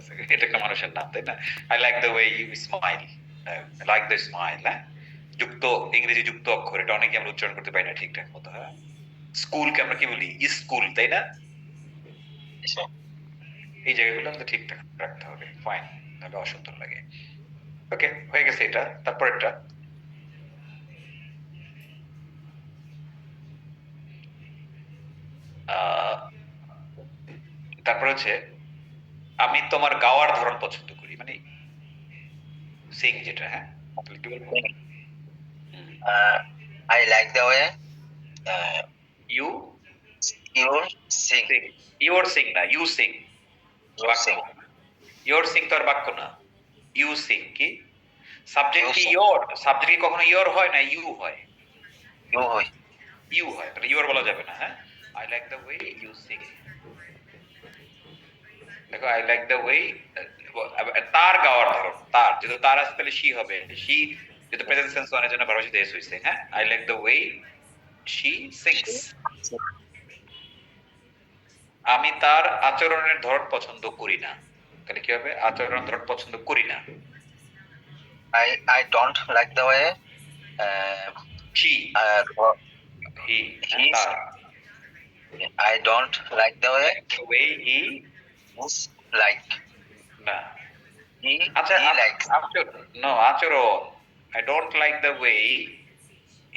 আছে, এটা একটা মানুষের নাম, তাই না? I like the way you smile, like the smile, হ্যাঁ, যুক্ত ইংরেজি যুক্ত অক্ষর, এটা অনেকে আমরা উচ্চারণ করতে পারি না ঠিকঠাক মতো, হ্যাঁ। স্কুলকে আমরা কি বলি? স্কুল, তাই না? এই জায়গাগুলো আমাদের ঠিকঠাক রাখতে হবে, ফাইন, তাহলে অসুন্দর লাগে। ওকে, হয়ে গেছে এটা। তারপরেরটা, তারপর হচ্ছে আমি তোমার গাওয়ার ধরন পছন্দ করি, মানে সিং যেটা, হ্যাঁ, তাহলে কি বলবো? I like the way you you sing. Sing, your sing না, you sing. You sing. Your sing তো আর বাক্য না, ইউ সিং কি সাবজেক্ট? You কি sing. ইয়োর সাবজেক্ট কি কখনো ইয়োর হয় না ইউ হয়? You hoy. ইউ হয়, তাহলে ইউর বলা যাবে না, হ্যাঁ। I like the way you sing, দেখো, আই লাইক দ্য ওয়ে, তার গাওয়ার ধরন, তার যেহেতু তার আছে তাহলে শি হবে, শি যেহেতু প্রেজেন্ট সেন্স ওয়ানের জন্য ভার্ব সাথে এস হইছে, হ্যাঁ। I like the way she sings, আমি তার আচরণের ধরন পছন্দ করি না, তাহলে কি হবে? আচরণের ধরন পছন্দ করি না। I don't like the way she, he, he তার, I don't like the way the way he, is like. না, He আচ্ছা, likes. নো, আচরণ, I don't like the way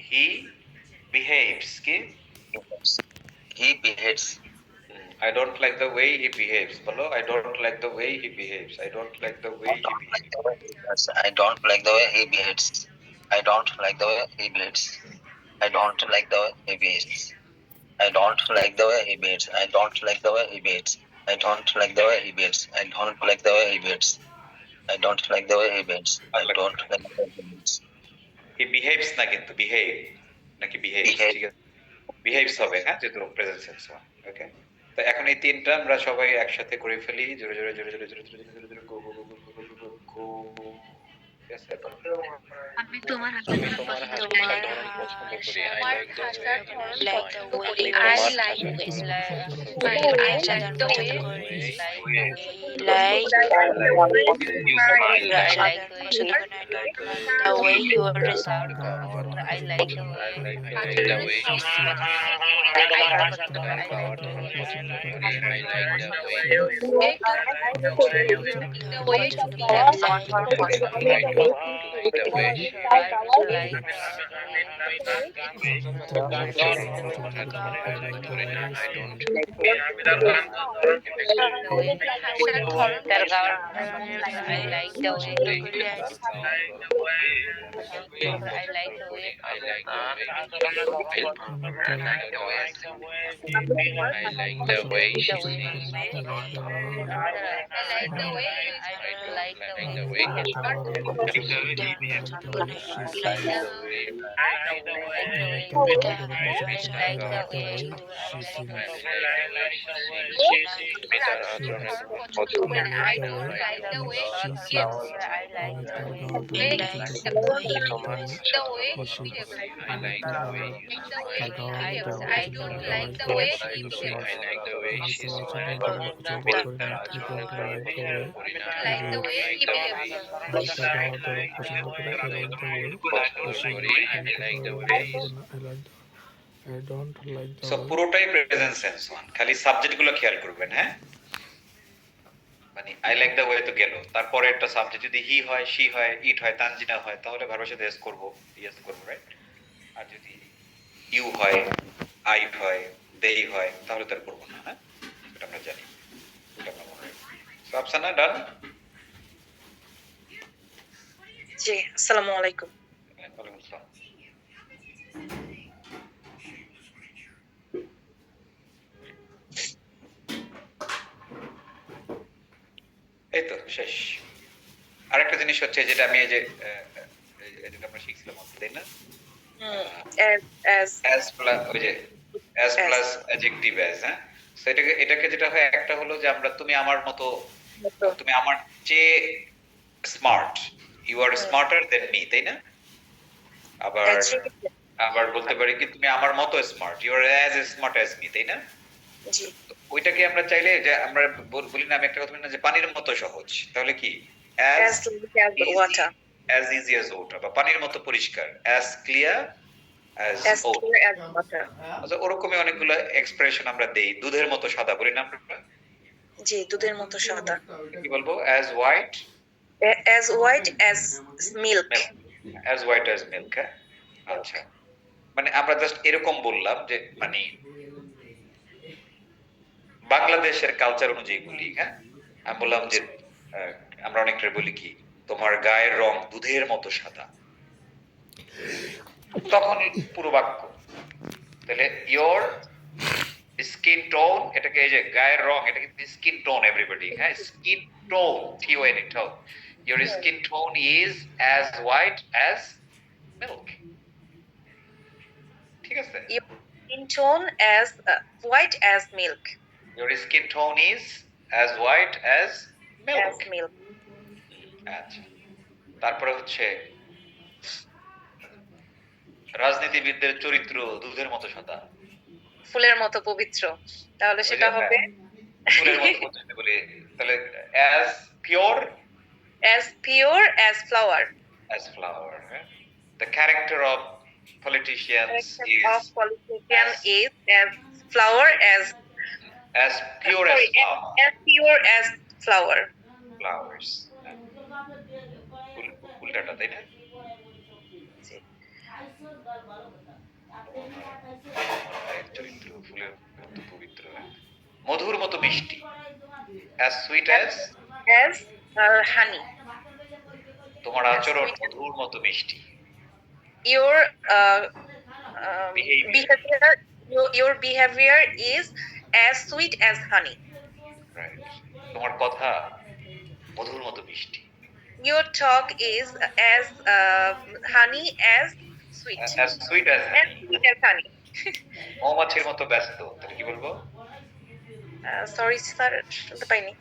he behaves, কি He behaves. I don't like the way he behaves, বলো, I don't like the way he behaves, I don't like the way he behaves, I don't like the way he behaves. I don't like the way he behaves. I don't like the way he behaves. I don't like the way he behaves. I don't like the way he behaves. I don't like the way he behaves. I don't like the way he behaves. I don't like the way he behaves. I don't like the way he behaves. he behaves না, কিন্তু behave নাকি behaves, Behave. ঠিক আছে, behaves হবে, হ্যাঁ, যেহেতু present sense হয়। ওকে, তো এখন এই তিনটা আমরা সবাই একসাথে করে ফেলি, জোরে জোরে জোরে জোরে জোরে জোরে জোরে জোরে, গো গো গো গো গো গো গো গো। ঠিক আছে, আমি তোমার আমি হাসির তোমার পছন্দ হাসির করি। ধরন পছন্দ করি। I তোমার like the হাসার way ধরন you পছন্দ smile. করি। I I like like the way I like the way like You smile. I like the way even I don't like the way you resound. I like the way I like the way you smile. I like the তার way গাওয়ার ধরন পছন্দ করি। I like the way the way I like the way কথার ধরন পছন্দ করি না। I don't হাসার ধরন I like the way পছন্দই তার গাওয়ার ধরন I like the way I like the way I like the way she sings. I like the way I like the I like the way way he তার আচরণের ধরন পছন্দ করি না। I don't like the way she gives. তোমার The way she gives. I like the way The way he gives. I don't like the way he gives. I like the way she smiles. তার আচরণের ধরন পছন্দ করি না। I Like the way he behaves. পছন্দ করি। I like the way so পুরোটাই present sense one, খালি সাবজেক্ট গুলো খেয়াল করবেন, হ্যাঁ। মানে আই লাইক দ্য ওয়ে তো গেল, তারপরে একটা সাবজেক্ট যদি হি হয়, শি হয়, ইট হয়, তানজিনা হয়, তাহলে ভার্বের সাথে এস করব, ইয়েস করব, রাইট। আর যদি ইউ হয়, আই হয়, দেই হয়, তাহলে তার করব না, হ্যাঁ, এটা আমরা জানি, এটা আমরা মনে রাখবো। সো আফসানা, ডান? জি, আসসালামু আলাইকুম। ওয়ালাইকুম আসসালাম। এই তো শেষ। আরেকটা জিনিস হচ্ছে যেটা আমি এই যে যেটা আমরা শিখছিলাম, তাই না, as প্লাস ওই যে as প্লাস অ্যাডজেক্টিভ as, হ্যাঁ। সো এটাকে যেটা হয়, একটা হলো যে আমরা তুমি আমার মতো, তুমি আমার চেয়ে smart, you are smarter than me, তাই না। আবার আবার বলতে পারি কি তুমি আমার মতো smart, you are as smart as me, তাই না। জি ওইটাকে আমরা চাইলে যে আমরা বলি না, আমি একটা কথা বলি না যে পানির মতো সহজ, তাহলে কি as like as water as easy as water, বা পানির মতো পরিষ্কার, as clear as as water। clear as water আচ্ছা, ওরকমই অনেকগুলো এক্সপ্রেশন আমরা দেই। দুধের মতো সাদা বলি না আমরা? জি দুধের মতো সাদা কি বলবো? as white as white as milk milk, as white as milk, হ্যাঁ? আচ্ছা, মানে আমরা জাস্ট এরকম বললাম যে মানে বাংলাদেশের কালচার অনুযায়ী বলি, হ্যাঁ? আমি বললাম যে আহ, আমরা অনেকটা বলি কি, তোমার গায়ের রং দুধের মতো সাদা, তখন পুরো বাক্য। তাহলে ইয়োর স্কিন টোন, এটাকে এই যে গায়ের রং, এটা কিন্তু স্কিন টোন এভরিবডি, হ্যাঁ? Skin tone, T O N tone, your skin tone is as white as milk, ঠিক আছে? your skin tone as white as milk your skin tone is as white as as milk. milk আচ্ছা, তারপরে হচ্ছে রাজনীতিবিদদের চরিত্র দুধের মতো সাদা, ফুলের মতো পবিত্র, তাহলে সেটা ওই যে হবে ফুলের মতো পদ্ধতি বলি, তাহলে as pure as pure as flower as flower, হ্যাঁ? The character of politicians of is politician as- is as flower as pure as sorry, flower, as pure as flower flowers, হ্যাঁ? উল্টাটা, তাই না? চরিত্র ফুলের মতো পবিত্র, হ্যাঁ? মধুর মতো মিষ্টি, as sweet as as honey তোমার আচরণ মধুর মতো মিষ্টি, your Behavior. behavior your behavior is as sweet as honey right? তোমার কথা মধুর মতো মিষ্টি, your talk is as honey as sweet as sweet as as sweet as honey মৌমাছির মতো ব্যস্ত, তাহলে কি বলবো? sorry স্যার শুনতে পাইনি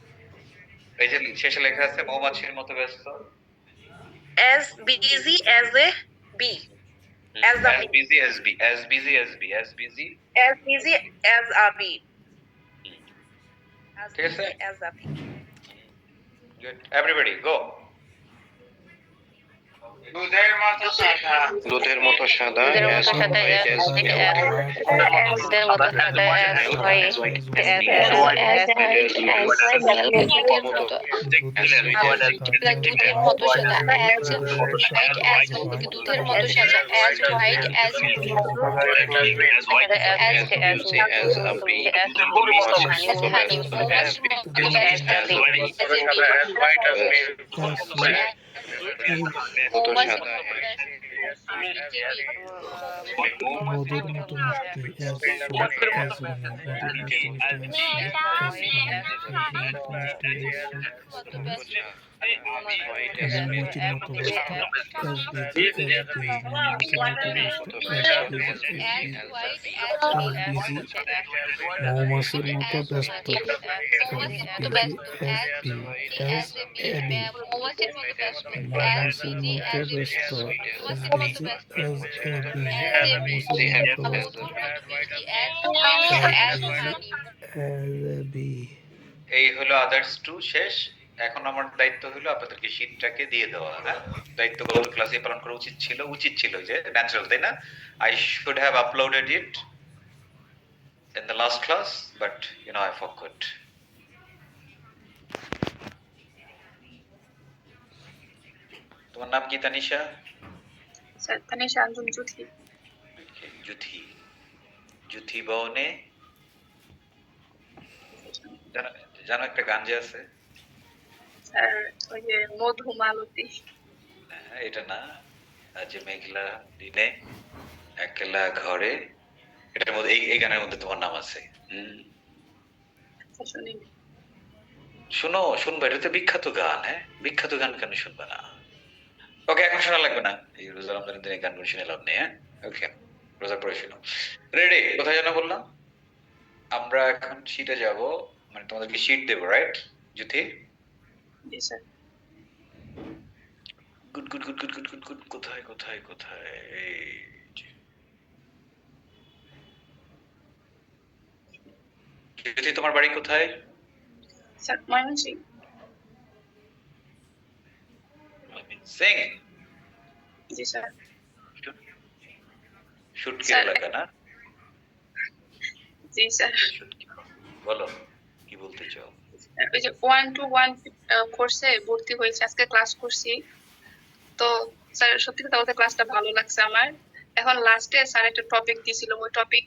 এই যে শেষে লেখা আছে মৌমাছির মতো ব্যস্ত, as busy as a bee as the as busy as bee, as busy as bee, as busy, as busy as a bee as ঠিক আছে? busy as a bee good, everybody go। দুধের মতো সাদা দুধের মতো সাদা দুধের as মতো সাদা white as as milk, দুধের মতো সাদা as white as milk মতো like দুধের মতো সাদা as white as milk দুধের মতো সাদা as white as milk as juicy as a bee, মৌমাছির মতো ব্যস্ত, as busy as a bee, মতো সাদা মধুর মতো মিষ্টি as sweet as honey, মধুর মতো মিষ্টি as মৌমাছির মতো ব্যস্ত as busy as bee, মৌমাছির মতো ব্যস্ত মৌমাছির মতো ব্যস্ত as a bee, মৌমাছির মতো ব্যস্ত মৌমাছির মতো ব্যস্ত এই হলো আদার্স টু শেষ। এখন আমার দায়িত্ব হলো আপনাদেরকে শীটটাকে দিয়ে দেওয়া, হ্যাঁ? দায়িত্ব গত ক্লাসে পালন করা উচিত ছিল যে ন্যাচারাল, তাই না? I should have uploaded it in the last class, but you know I forgot. তোমার নাম কি তানিশা? স্যার তানিশা আঞ্জুম জুথি জুথি, জুথি বনে জানো একটা গান যে আছে, স্যার ওই যে মধুমালতী হ্যাঁ, এটা না, আজ মেঘলা দিনে একলা ঘরে, এটার মধ্যে এই গানের মধ্যে তোমার নাম আছে। শুনি শুনো, শুনবে, এটা তো বিখ্যাত গান, হ্যাঁ? বিখ্যাত গান কেন শুনবে না? ওকে, এখন শোনা লাগবে না, এই রোজা রমজানের দিনে গান শুনে লাভ নেই, হ্যাঁ? ওকে, রোজা পরে শুনো। রেডি? কোথায় যেন বললাম? আমরা এখন শীটে যাব, মানে তোমাদেরকে শীট দেবো, রাইট জ্যোতি? জি sir good good good good good good good. কোথায় কোথায় কোথায়? এই যে। যদি তোমার বাড়ি কোথায়? স্যার ময়মনসিং। সিং জি স্যার। শুটকির স্যার। এলাকা না? জি স্যার। শুটকি। বলো কি বলতে চাও? ওই যে 1-to-1 কোর্সে ভর্তি হয়েছে, আজকে ক্লাস করছি। তো স্যার সত্যি কথা বলতে ক্লাসটা ভালো লাগছে আমার। এখন লাস্টে স্যার একটা টপিক দিয়েছিল, ওই টপিক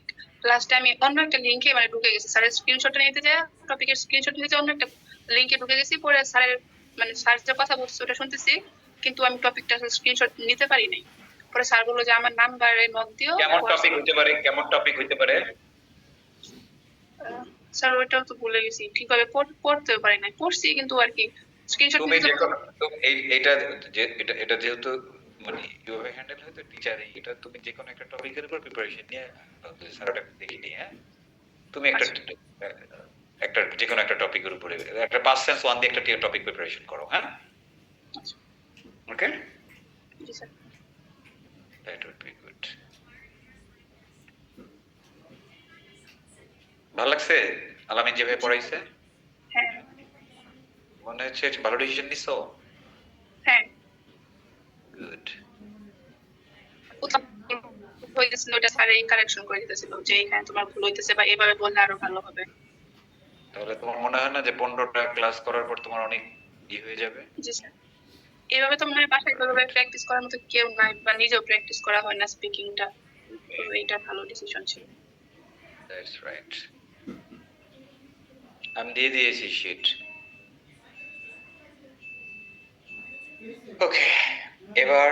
লাস্টে আমি অন্য একটা লিংকে মানে ঢুকে গেছি। স্যারের স্ক্রিনশট নিতে যায়, টপিকের স্ক্রিনশট নিতে অন্য একটা লিংকে ঢুকে গেছি, পরে স্যারের মানে স্যার যে কথা বলছে ওটা শুনতেছি, কিন্তু আমি টপিকটা স্ক্রিনশট নিতে পারি নাই। পরে স্যার বললো যে আমার নাম্বারে নক দিও। কেমন টপিক হইতে পারে? কেমন টপিক হইতে পারে? স্যার ওইটাও তো ভুলে গেছি, ঠিকভাবে পড়তেও পারি নাই, পড়ছি কিন্তু আর কি স্ক্রিনশট তুমি নিতে। যে কোনো এইটা যে এটা যেহেতু মানে কিভাবে হ্যান্ডেল হয় তো টিচারই, এটা তুমি যে কোনো একটা টপিকের উপর প্রিপারেশন নিয়ে স্যারটা দেখি নিয়ে, হ্যাঁ তুমি একটা একটা যে কোনো একটা টপিকের উপরে একটা পাস সেন্স ওয়ান দিয়ে একটা টপিক প্রিপারেশন করো, হ্যাঁ? ওকে, জি sir. That would be good. ভালো লাগছে আলামিন যেভাবে পড়াইছে? হ্যাঁ মনে হচ্ছে ভালো ডিসিশন নিছো? হ্যাঁ। গুড। হইতেছিল ওটা স্যারই কারেকশন করে দিতেছিল যে এখানে তোমার ভুল হইতেছে বা এভাবে বললে আরো ভালো হবে। তাহলে তোমার মনে হয় না যে 15টা ক্লাস করার পর তোমার অনেক হয়ে যাবে? জি স্যার। এভাবে তো মানে বাসায় এভাবে প্র্যাকটিস করার মতো কেউ নাই, বা নিজেও প্র্যাকটিস করা হয় না স্পিকিংটা। তো এটা ভালো ডিসিশন ছিল। That's right. আমি দিয়ে দিয়েছি শিট। ওকে, এবার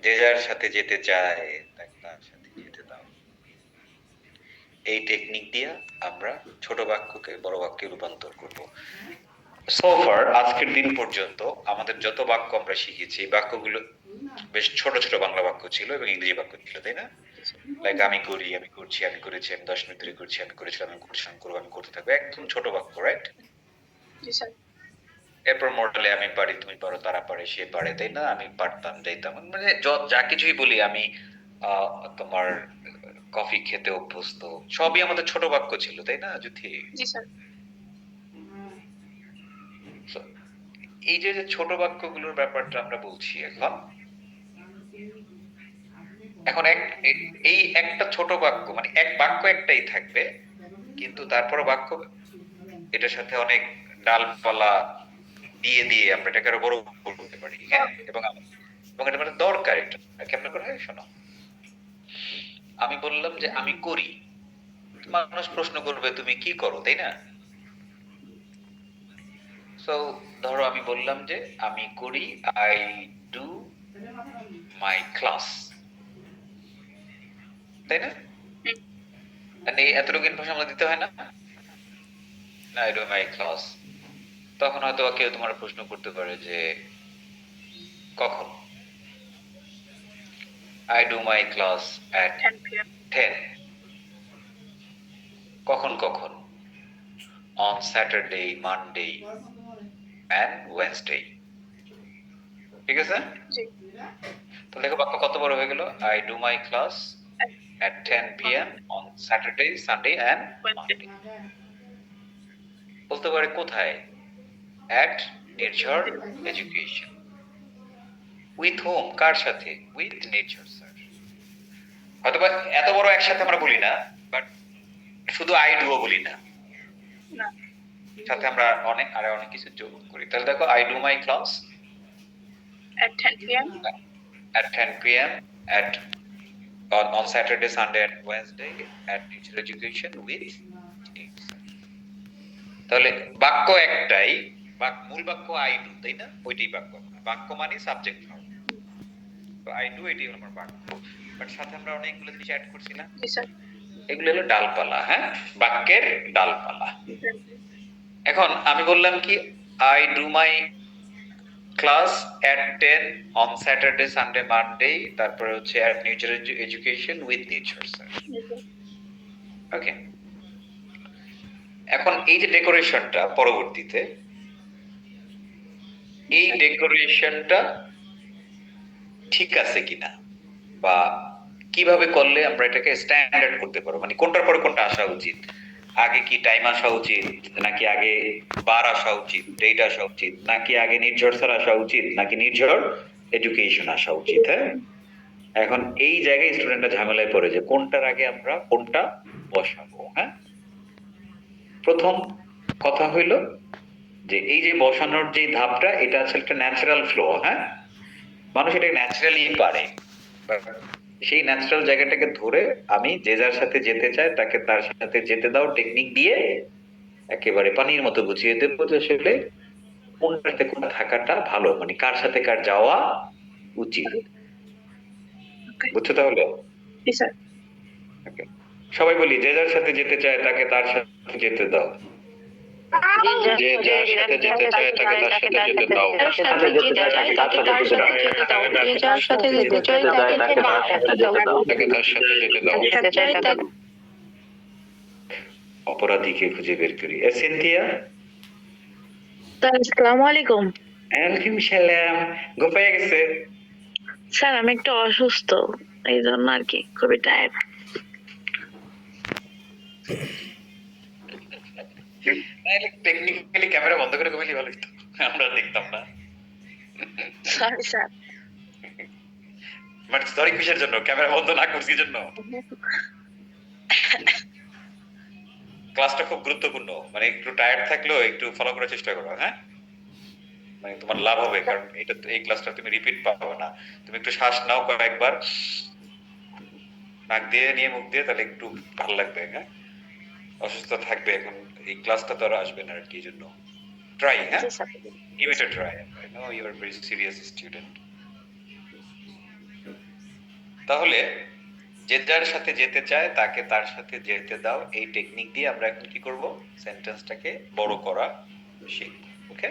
যে যার সাথে যেতে চায় তাকে তার সাথে যেতে দাও। এই টেকনিক দিয়ে আমরা ছোট বাক্যকে বড় বাক্যে রূপান্তর করব। সো ফার আজকের দিন পর্যন্ত আমাদের যত বাক্য আমরা শিখেছি, এই বাক্যগুলো বেশ ছোট ছোট বাংলা বাক্য ছিল এবং ইংরেজি বাক্য ছিল, তাই না? লাইক আমি করি, আমি করছি, আমি করেছি, আমি 10 মিনিট ধরে করছি, আমি করেছিলাম, আমি করছিলাম, করবো, আমি করতে থাকবো, একদম ছোট বাক্য, রাইট? জি স্যার। এরপর মডেলে আমি পারি, তুমি পারো, তারা পারে, সে পারে, তাই না? আমি পারতাম, যাইতাম, মানে যা কিছুই বলি আমি, তোমার কফি খেতে অভ্যস্ত, সবই আমাদের ছোট বাক্য ছিল, তাই না জ্যোতি? জি স্যার। So, এই যে যে ছোট বাক্যগুলোর ব্যাপারটা আমরা বলছি এখন, এখন এই একটা ছোট বাক্য মানে এক বাক্য একটাই থাকবে, কিন্তু তারপর বাক্য এটার সাথে অনেক ডালপালা দিয়ে দিয়ে আমরা এটাকে আরো বড় করতে পারি, হ্যাঁ? এবং এটা মানে দরকার, এটা কেমন করে হয় শোনো। আমি বললাম যে আমি করি, মানুষ প্রশ্ন করবে তুমি কি করো, তাই না? সো ধরো আমি বললাম যে আমি করি, আই ডু মাই ক্লাস, তাই না? এই এতটুকু ইনফরমেশন আমরা দিতে হয় না? I do my class. তখন হয়তো কেউ তোমার প্রশ্ন করতে পারে যে কখন? I do my class at 10 PM। 10। কখন কখন? On Saturday, Monday and Wednesday. ঠিক আছে? জি। তো দেখো বাক্য কত বড় হয়ে গেল? I do my class at 10 p.m. on Saturday, Sunday and Monday. বলতে পারে কোথায়? At Nature Education. With whom? কার সাথে? With nature, sir. হয়তোবা এত বড় একসাথে আমরা বলি না, বাট শুধু আই ডুও বলি না, না। সাথে আমরা অনেক কিছু যোগ করি। তাহলে দেখো I do my class at 10 PM at 10 p.m. at on Saturday, Sunday and Wednesday at Nature Education with nature. তাহলে বাক্য একটাই, মূল বাক্য আই ডু, তাই না? ওইটাই বাক্য মানে সাবজেক্ট ভার্ব। তো আই ডু এটাই হলো আমার বাক্য, বাট সাথে আমরা অনেকগুলো জিনিস অ্যাড করছি না? জি স্যার। এগুলো হলো ডালপালা, হ্যাঁ, বাক্যের ডালপালা। এখন আমি বললাম কি I do my class at 10 on Saturday, Sunday, Monday, তারপরে হচ্ছে at nature education with nature, sir. Okay, এখন এই যে ডেকোরেশনটা পরবর্তীতে, এই ডেকোরেশনটা ঠিক আছে কিনা বা কিভাবে করলে আমরা এটাকে স্ট্যান্ডার্ড করতে পারবো, মানে কোনটার পরে কোনটা আসা উচিত, আগে কি টাইম আসা উচিত, নাকি আগে বার আসা উচিত, ডেট আসা উচিত, নাকি আগে নির্ঝর স্যার আসা উচিত, নাকি নির্ঝর এডুকেশন আসা উচিত? হ্যাঁ, এখন এই জায়গায় স্টুডেন্টরা ঝামেলায় পড়ে যে কোনটার আগে আমরা কোনটা বসাবো। হ্যাঁ, প্রথম কথা হইলো যে এই যে বসানোর যে ধাপটা, এটা আছে একটা ন্যাচারাল ফ্লো। হ্যাঁ, মানুষ এটা ন্যাচারালি পারে, সেই ন্যাচারাল জায়গাটাকে ধরে আমি যে যার সাথে যেতে চাই তাকে তার সাথে যেতে দাও টেকনিক দিয়ে একেবারে পানির মতো বুঝিয়ে দেবো যে আসলে কোনটাতে কোনটা থাকাটা ভালো, মানে কার সাথে কার যাওয়া উচিত। বুঝছো তাহলে? জি স্যার। Okay. সবাই বলি, যে যার সাথে যেতে চায় তাকে তার সাথে যেতে দাও। যে যার সাথে যেতে চায় তাকে তার সাথে যেতে দাও। যার সাথে যেতে চায় তাকে তার সাথে যেতে দাও। যে যার সাথে যেতে চায় তাকে তার সাথে যেতে দাও। তাকে তার সাথে যেতে দাও। যেতে চায় তাকে অপরাধীকে খুঁজে বের করি। সিনথিয়া? আসসালামু আলাইকুম ওয়ালাইকুম সালাম। গোপাইয়া গেছে? স্যার, আমি একটু অসুস্থ, এই জন্য আর কি খুবই টায়ার্ড। টেকনিক্যালি ক্যামেরা বন্ধ করে ঘুমাইলে ভালো হতো, আমরা দেখতাম না। Sorry sir. মানে সরি কিসের জন্য? ক্যামেরা বন্ধ না করছি জন্য? ক্লাসটা খুব গুরুত্বপূর্ণ, মানে একটু টায়ার্ড থাকলেও একটু ফলো করার চেষ্টা করো। হ্যাঁ, মানে তোমার লাভ হবে, কারণ এটা এই ক্লাসটা তুমি রিপিট পাবে না। তুমি একটু শ্বাস নাও কয়েকবার, নাক দিয়ে নিয়ে মুখ দিয়ে, তাহলে একটু ভালো লাগবে। হ্যাঁ, অসুস্থ থাকবে এখন, এই ক্লাসটা তো আর আসবে না আর কি, এই জন্য ট্রাই। হ্যাঁ, give it a try. I know you are a very serious student. তাহলে যে যার সাথে যেতে চায় তাকে তার সাথে যেতে দাও, এই টেকনিক দিয়ে আমরা এখন কি করব? সেন্টেন্সটাকে বড় করা শিখব। ওকে,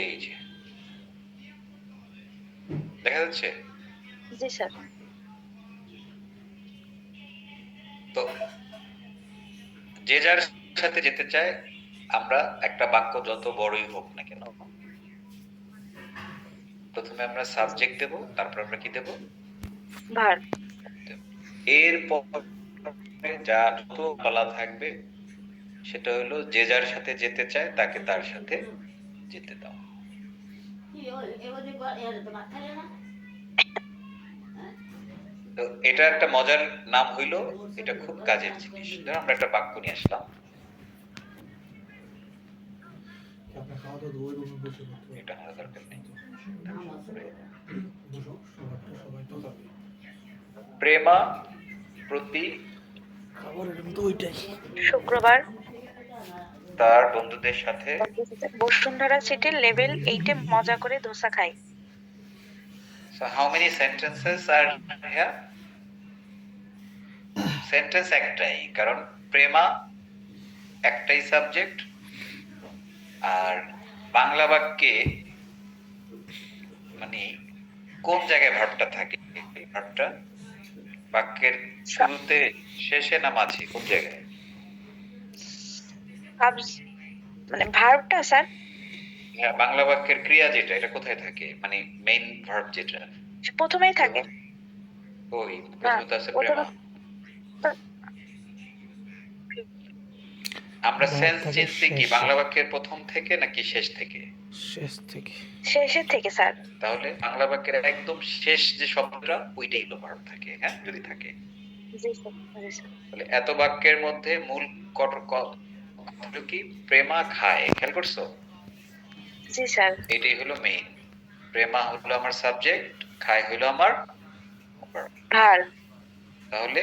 এই যে দেখা যাচ্ছে। জি স্যার। তো যে যার সাথে যেতে চায়, আমরা একটা বাক্য যত বড়ই হোক না কেন, প্রথমে আমরা সাবজেক্ট দেব, তারপর আমরা কি দেব? ভার। এরপর যা যত বলা থাকবে সেটা হলো যে যার সাথে যেতে চায় তাকে তার সাথে যেতে দাও। তো এটা একটা মজার নাম হইলো, এটা খুব কাজের জিনিস। ধরো আমরা একটা বাক্য নিয়ে আসলাম, এটা আমার দরকার নেই। প্রেমা প্রতি শুক্রবার তার বন্ধুদের সাথে বসুন্ধরা সিটির লেভেল 8 এ মজা করে ধোসা খাই। So how many sentences are here? Sentence একটাই, কারণ প্রেমা একটাই সাবজেক্ট, আর বাংলা বাক্যে মানে কোন জায়গায় ভার্বটা থাকে? ভার্বটা বাক্যের শুরুতে, শেষে না মাঝে? কোন জায়গায়? মানে ভার্বটা স্যার হ্যাঁ, বাংলা বাক্যের ক্রিয়া যেটা, এটা কোথায় থাকে? মানে মেইন ভার্ব যেটা প্রথমেই থাকে। ওই প্রথমে তো আছে প্রেমা। আমরা সেন্স চিনছি কি বাংলা বাক্যের প্রথম থেকে নাকি শেষ থেকে? শেষ থেকে। শেষের থেকে স্যার। তাহলে বাংলা বাক্যের একদম শেষ যে শব্দটা, ওইটাই হলো ভার্ব থাকে। হ্যাঁ, যদি থাকে। জি স্যার। জি স্যার। তাহলে এত বাক্যের মধ্যে মূল হলো কি? প্রেমা খায়। খেয়াল করছো? জি স্যার। এটাই হলো মেইন। প্রেমা হলো আমার সাবজেক্ট, খায় হলো আমার ভার। তাহলে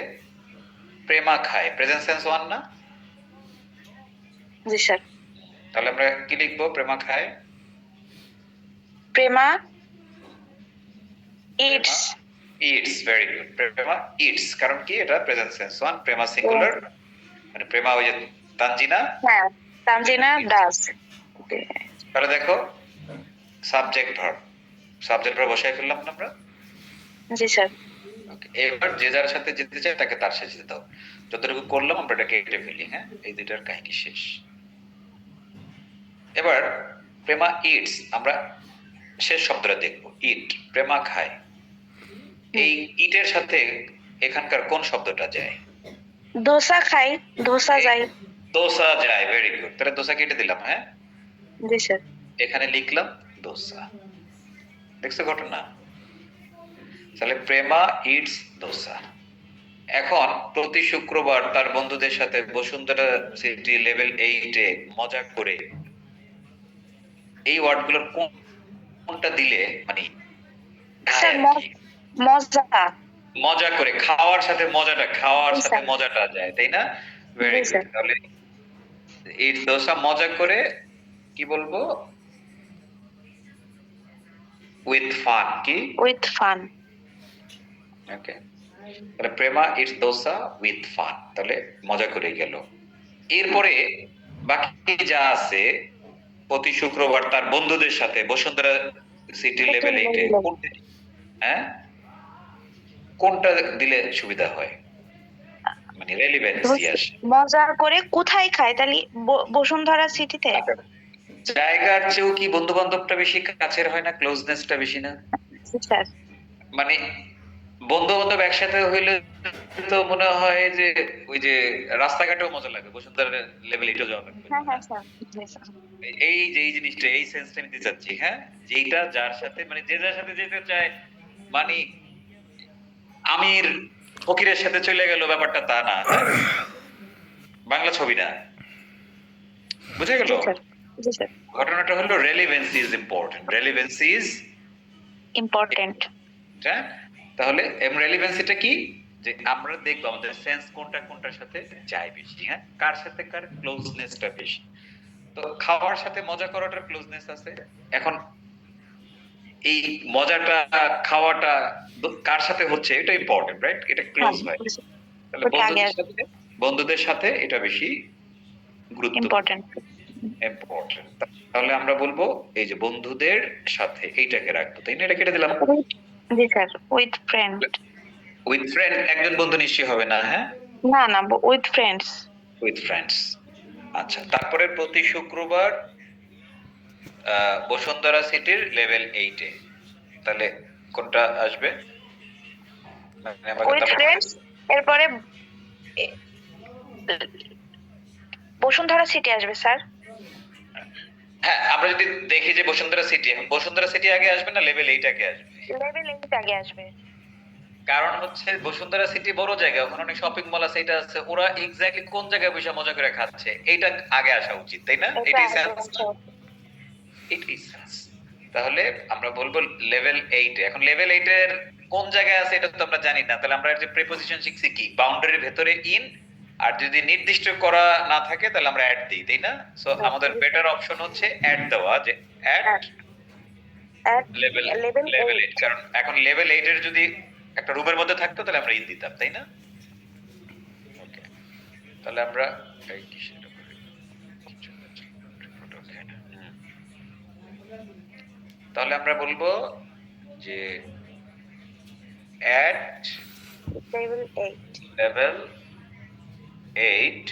প্রেমা খায় প্রেজেন্ট সেন্স ওয়ান না? জি স্যার। তাহলে আমরা কি লিখবো? প্রেমা খায়, Prema it's. It's. Very good. Prema it's, কারণ কি? এটা present sense one, Prema singular, মানে প্রেমা ওই যে তানজিনা, হ্যাঁ, তানজিনা ডাস। তাহলে দেখো সাবজেক্ট ভার্ব বসাই ফেললাম না আমরা। জি স্যার। Okay, এবার যে যার সাথে যেতে চায় তাকে তার সাথে যেতে দাও। যতটুকু করলাম আমরা এটাকে কেটে ফেলি। হ্যাঁ, এই দুইটার কাহিনী শেষ। এবার প্রেমা ইটস, আমরা শেষ শব্দটা দেখবো। ইট, প্রেমা খায়। এই ইটের সাথে এখানকার কোন শব্দটা যায়? ধোসা খাই, ধোসা যাই। দোসা যায়, ভেরি গুড। তাহলে দোসা কেটে দিলাম। হ্যাঁ, জি স্যার। এখানে লিখলাম দোসা। দেখছো ঘটনা? তাহলে প্রেমা ইটস দোসা। এখন প্রতি শুক্রবার তার বন্ধুদের সাথে বসুন্ধরা সিটি লেভেল 8 এ মজা করে, এই ওয়ার্ডগুলোর কোনটা দিলে মানে স্যার মজা। মজা করে, খাওয়ার সাথে মজাটা, খাওয়ার সাথে মজাটা যায়, তাই না? Very good. তাহলে এই দোসা মজা করে কি বলবো? With fun. কি? With fun. ওকে, তাহলে Prema eats dosa with fun, তাহলে মজা করে গেল। এরপরে বাকি যা আছে, প্রতি শুক্রবার তার বন্ধুদের সাথে বসুন্ধরা সিটি লেভেল 8 এ, হ্যাঁ, কোনটা দিলে সুবিধা হয়, মানে রেলেভেন্সি আসে? মজা করে কোথায় খায়? তাহলে বসুন্ধরা সিটিতে। জায়গার চেয়েও কি বন্ধু বান্ধবটা বেশি কাছের হয় না? ক্লোজনেসটা বেশি না? স্যার মানে বন্ধু বান্ধব একসাথে হইলে তো মনে হয় যে ওই যে রাস্তাঘাটেও মজা লাগে, বসুন্ধরা লেভেল 8 যাওয়া লাগবে। হ্যাঁ হ্যাঁ স্যার। এই যে এই জিনিসটা, এই সেন্সটা নিতে চাচ্ছি। হ্যাঁ, যেটা যার সাথে মানে যে যার সাথে যেতে চায়, মানে আমির ফকিরের সাথে চলে গেল, ব্যাপারটা তা না। বাংলা ছবি না, বুঝে গেল? ঘটনাটা হলো relevancy is important. Relevancy is important. হ্যাঁ, তাহলে রেলেভেন্সিটা কি? যে আমরা দেখবো আমাদের সেন্স কোনটা কোনটার সাথে যায় বেশি। হ্যাঁ, কার সাথে কার ক্লোজনেসটা বেশি। তো খাওয়ার সাথে মজা করাটার ক্লোজনেস আছে। এখন এই মজাটা, খাওয়াটা কার সাথে হচ্ছে এটা ইম্পর্টেন্ট, রাইট? এটা ক্লোজ হয়। তাহলে বন্ধুদের সাথে এটা বেশি গুরুত্বপূর্ণ, ইম্পর্টেন্ট। তাহলে আমরা বলবো এই যে বন্ধুদের সাথে, এইটাকে রাখবো, তাই না? এটা কেটে দিলাম। জি sir. With friend. With friend একজন বন্ধু নিশ্চয়ই হবে না। হ্যাঁ, না না, উইথ ফ্রেন্ডস। With friends. আচ্ছা, তারপরে প্রতি শুক্রবার বসুন্ধরা সিটির লেভেল 8 এ, তাহলে কোনটা আসবে? উইথ ফ্রেন্ডস, এরপরে বসুন্ধরা সিটি আসবে স্যার। হ্যাঁ, আমরা যদি দেখি যে বসুন্ধরা সিটি আগে আসবে না লেভেল 8 আগে আসবে? লেভেল 8 আগে আসবে। কারণ হচ্ছে বসুন্ধরা সিটি বড় জায়গা, ওখানে অনেক শপিং মল আছে, এটা আছে। ওরা এক্স্যাক্টলি কোন জায়গায় বসে মজা করে খাচ্ছে, এইটা আগে আসা উচিত, তাই না? এটাই সেন্স। এটাই সেন্স। তাহলে আমরা বলবো লেভেল 8 এ। এখন লেভেল 8 এর কোন জায়গায় আছে এটা তো আমরা জানি না। তাহলে আমরা যে প্রিপজিশন শিখছি কি, বাউন্ডারির ভেতরে ইন, আর যদি নির্দিষ্ট করা না থাকে তাহলে আমরা অ্যাড দিই, তাই না? সো আমাদের বেটার অপশন হচ্ছে অ্যাড দেওয়া, যে অ্যাড লেভেল 8। কারণ এখন লেভেল 8 এর যদি একটা রুমের মধ্যে থাকতো তাহলে আমরা ইন দিতাম, তাই না? ওকে, তাহলে আমরা এই কিসের তাহলে আমরা বলবো যে at level 8।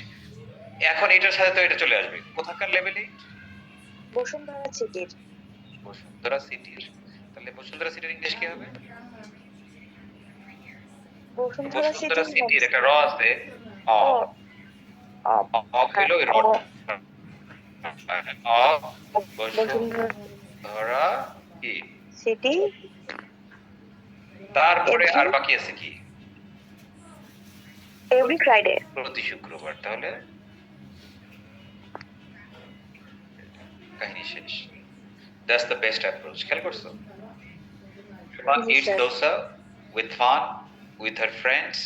এখন এটার সাথে তো এটা চলে আসবে। কোথাকার লেভেল 8? বসুন্ধরা সিটির। বসুন্ধরা সিটির। তাহলে বসুন্ধরা সিটির ইংলিশ কি হবে? বসুন্ধরা সিটির একটা র আছে, হলো র। বসুন্ধরা কি সিটি। তারপরে আর বাকি আছে কি? এভরি ফ্রাইডে, প্রতি শুক্রবার। তাহলে কাহিনী শেষ। That's the best approach. খেয়াল করছো? Eats dosa with fun, with her friends,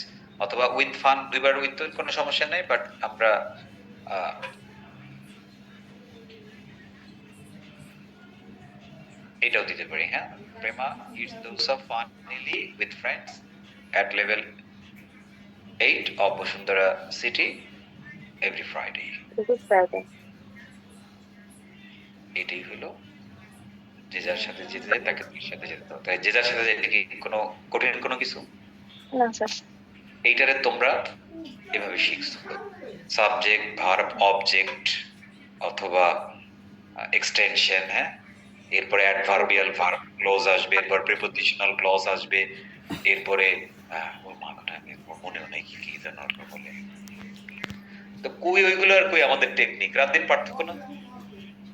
অথবা উইথ ফান, দুইবার উইথ কোনো সমস্যা নেই, বাট আমরা এটাও দিতে পারি। হ্যাঁ, Prema eats dosa funnily with friends at level 8 of Bosundara City every Friday. Every Friday. এটাই হলো যে যার সাথে যেতে যায় তাকে তার সাথে যেতে দাও। তাই যে যার সাথে যেতে কি কোনো কঠিন কোনো কিছু? No, sir. এইটারে তোমরা এভাবে শিখছো, সাবজেক্ট, ভার্ব, অবজেক্ট অথবা এক্সটেনশন, হ্যাঁ, এরপরে অ্যাডভার্বিয়াল ভার্ব ক্লজ আসবে, এরপর প্রিপোজিশনাল ক্লজ আসবে, এরপরে ওর মাথাটা মনেও নেই কি কি যেন ওটা বলে। তো কই ওইগুলো আর কই আমাদের টেকনিক, রাত দিন পার্থক্য না।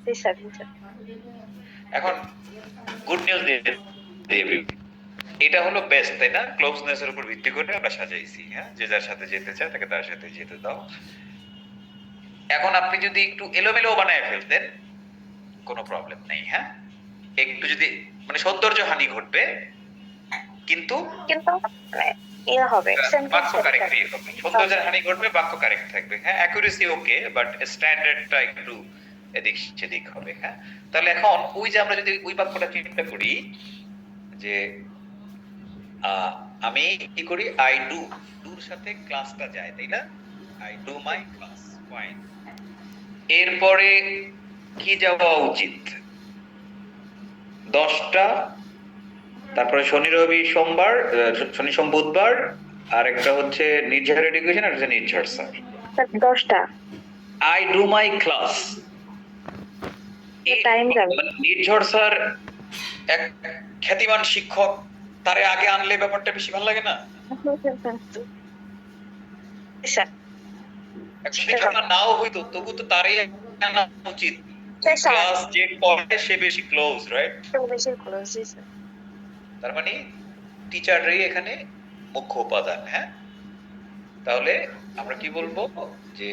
Yes, sir. Yes, sir. এখন গুড নিউজ দিয়ে এটা হলো বেস্ট, তাই না? ক্লোজনেস এর উপর ভিত্তি করে আমরা সাজাইছি, হ্যাঁ, যে যার সাথে যেতে চায় তাকে তার সাথে যেতে দাও। এখন আপনি যদি একটু এলোমেলো বানায় ফেলতেন কোনো প্রবলেম নেই, হ্যাঁ, একটু যদি মানে সৌন্দর্য হানি ঘটবে, কিন্তু কিন্তু ইয়ে হবে বাক্য কারেক্ট হবে, সৌন্দর্যের হানি ঘটবে, বাক্য কারেক্ট থাকবে, হ্যাঁ, অ্যাকুরেসি ওকে, বাট স্ট্যান্ডার্ডটা একটু এদিক সেদিক হবে, হ্যাঁ। তাহলে এখন ওই যে আমরা যদি ওই বাক্যটা চিন্তা করি যে আমি কি করি, আই ডু, ডুর সাথে ক্লাসটা যায়, তাই না? I do my class, fine. এরপরে কি যাওয়া উচিত? 10টা, তারপরে শনি রবি সোমবার, শনি সোম বুধবার, আর একটা হচ্ছে নির্ঝর এডুকেশন, আর হচ্ছে নির্ঝর স্যার। 10টা I do my class, time যাবে। নির্ঝর স্যার এক খ্যাতিমান শিক্ষক, তারে আগে আনলে ব্যাপারটা বেশি ভালো লাগে না? স্যার খ্যাতিমান নাও হইতো, তবু তো তারই আনা উচিত। স্যার ক্লাস যে পড়ে সে বেশি ক্লোজ, রাইট? বেশি ক্লোজ, জি স্যার। তার মানে টিচারই এখানে মুখ্য উপাদান, হ্যাঁ। তাহলে আমরা কি বলবো যে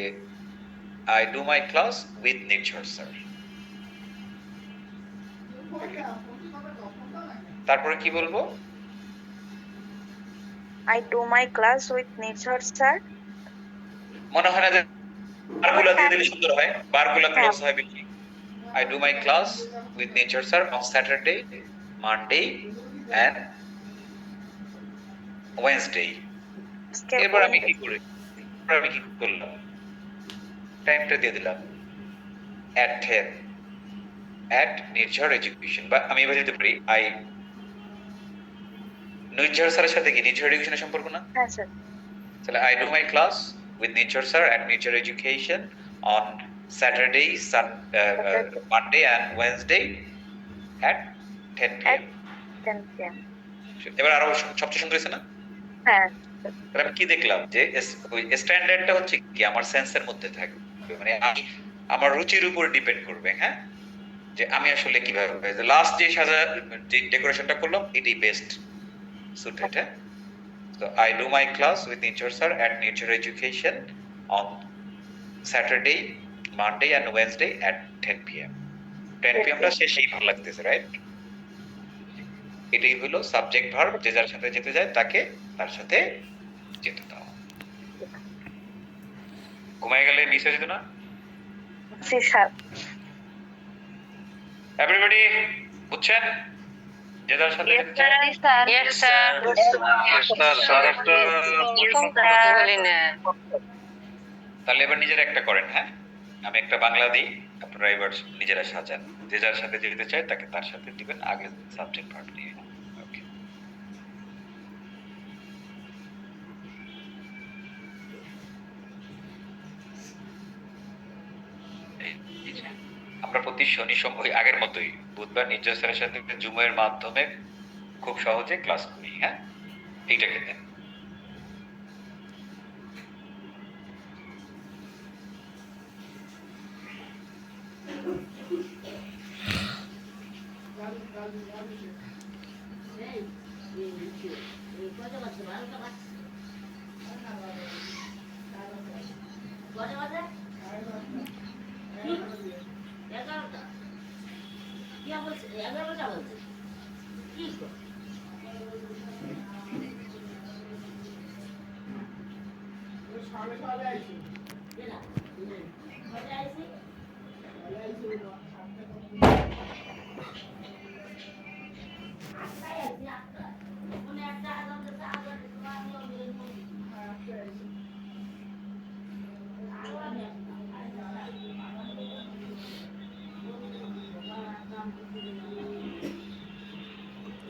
I do my class with nature sir. তারপরে কি বলবো? I do my class with nature, sir. মনে হয় না যে বারগুলা দিয়ে দিলে সুন্দর হয়, বারগুলা ক্লোজ হয় বেশি। I do my class with nature sir on Saturday, Monday and Wednesday. এরপর আমি কি করি? আমি কি করলাম? টাইমটা দিয়ে দিলাম at 10 at nature education, বা আমি এভাবে দিতে পারি আই নির্ঝর স্যারের সাথে কি নির্ঝর এডুকেশনের সম্পর্ক না? হ্যাঁ স্যার। তাহলে I do my class with Nirjhar sir at nature education on Saturday, Monday and Wednesday at 10 p.m. 10 p.m. এবার আরো সবচেয়ে সুন্দর হয়েছে না? হ্যাঁ। তাহলে আমি কি দেখলাম যে ওই স্ট্যান্ডার্ডটা হচ্ছে কি আমার সেন্সের মধ্যে থাকবে, মানে আমি আমার রুচির উপর ডিপেন্ড করবে, হ্যাঁ, যে আমি আসলে কিভাবে লাস্ট যে সাজা যে ডেকোরেশনটা করলাম এটাই বেস্ট সুটেড, হ্যাঁ। তো I do my class with nature sir at nature education on Saturday, Monday and Wednesday at 10 p.m. 10 p.m. টা শেষেই ভালো লাগতেছে, রাইট? এটাই হলো সাবজেক্ট ভার্ব, যে যার সাথে যেতে যায় তাকে তার সাথে যেতে দাও। ঘুমায় গেলে মিস হয়ে যেত না? জি স্যার। এভরিবডি বুঝছেন? যে যার সাথে যেতে চায়। Yes, sir. তাহলে এবার নিজের একটা করেন, হ্যাঁ, আমি একটা বাংলা দিই, আপনারা এবার নিজেরা সাজান, যে যার সাথে যেতে চায় তাকে তার সাথে দিবেন, আগে সাবজেক্ট ভার্ব দিয়ে। ওকে, আমরা প্রতি শনি সোম ওই আগের মতোই বুধবার নির্জয় স্যারের সাথে জুমের মাধ্যমে খুব সহজে ক্লাস করি, হ্যাঁ, এইটাকে দেন।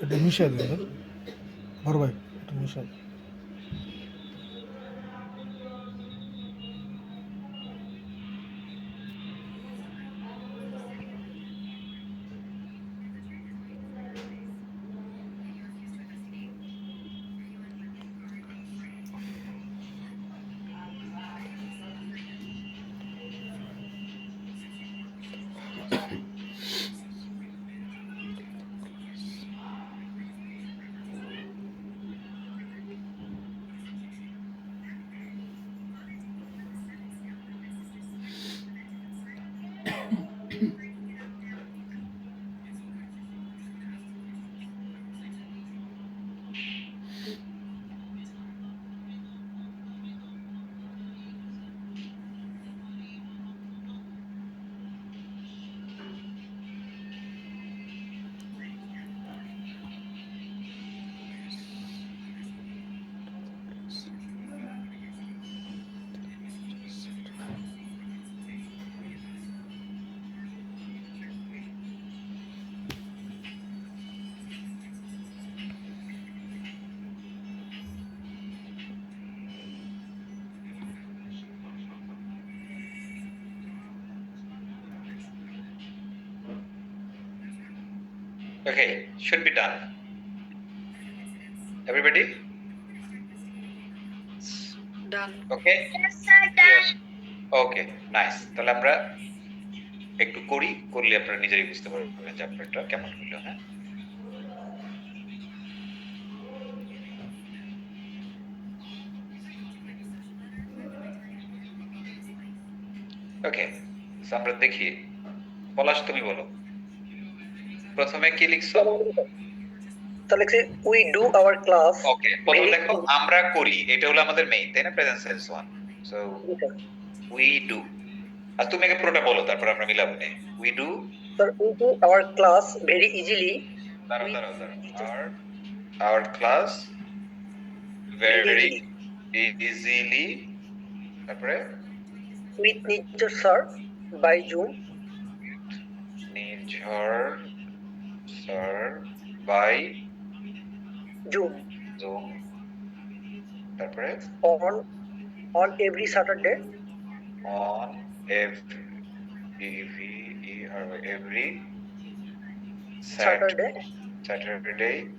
একটু মিশাই দিন ভাই, বড় ভাই একটু মিশাই। Okay, should be done. Everybody? Done. Okay? Yes. Okay, nice. তাহলে আমরা একটু করি, করলে আপনারা নিজেরই বুঝতে পারবেন চ্যাপ্টারটা কেমন হলো, হ্যাঁ? ওকে, আমরা দেখি। পলাশ তুমি বলো। প্রথমে কি লিখছো? তাহলে উই ডু আওয়ার ক্লাস। ওকে, প্রথমে দেখো আমরা করি, এটা হলো আমাদের মেইন, তাই না? Present sense one. So we do. আর তুমি আগে পুরোটা বলো, তারপর আমরা মিলাবো নে। We do. Sir we do our class very easily. দাঁড়াও। Our class very easily. তারপরে with Nirjhar sir by Zoom. Nirjhar sir by Zoom. তারপরে on every Saturday. on every Saturday.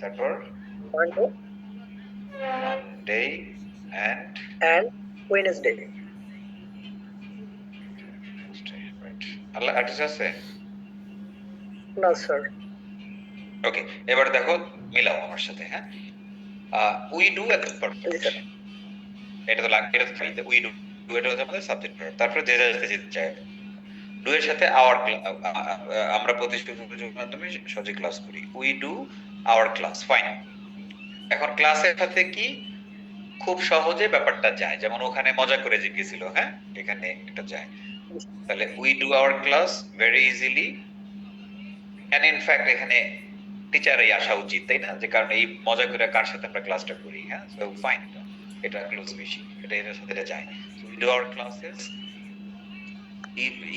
তারপর Monday and Wednesday. right. Allah artist আছে? না sir. ওকে, এবার দেখো মিলাও আমার সাথে, হ্যাঁ? উই ডু একদম পারফেক্ট। এটা তো লাগে, এটা তো ফাইতে উই ডু, এটা হচ্ছে আমাদের সাবজেক্ট ভার্ব। তারপরে যে যেতে চায় ডু এর সাথে আওয়ার, আমরা প্রতিশ্রুতির মাধ্যমে সহজে ক্লাস করি। We do our class, fine. এখন ক্লাসের সাথে কি খুব সহজে ব্যাপারটা যায়, যেমন ওখানে মজা করে জিজ্ঞেছিল, হ্যাঁ, এখানে এটা যায়। তাহলে we do our class very easily, and in fact এখানে টিচারই আসা উচিত, তাই না? যে কারণে এই মজা করে কার সাথে আমরা ক্লাসটা করি, হ্যাঁ? সো ফাইন, এটা ক্লোজ বেশি, এটা এর সাথে এটা যায়। So we do hour classes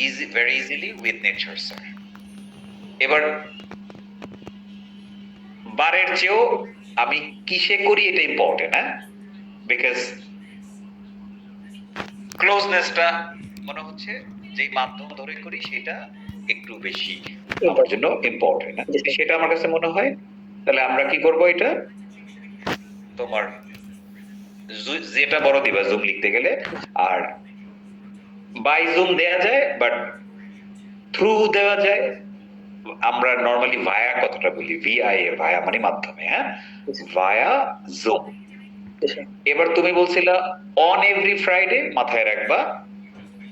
easy, very easily with nature, sir. এবার বারের চেয়েও আমি কিসে করি এটা ইম্পর্টেন্ট, হ্যাঁ? বিকজ ক্লোজনেসটা মনে হচ্ছে যে মাধ্যম ধরে করি সেটা একটু বেশি আমার জন্য ইম্পর্টেন্ট, সেটা আমার কাছে মনে হয়। তাহলে আমরা কি করব, এটা তোমার যেটা বড় দিবা জুম লিখতে গেলে, আর বাই জুম দেয়া যায়, বাট থ্রু দেওয়া যায়। আমরা নরমালি ভায়া কথাটা বলি, ভিআইএ, ভায়া মানে মাধ্যমে, হ্যাঁ? ভায়া জুম। এবার তুমি বলছিলা অন এভরি ফ্রাইডে, মাথায় রাখবা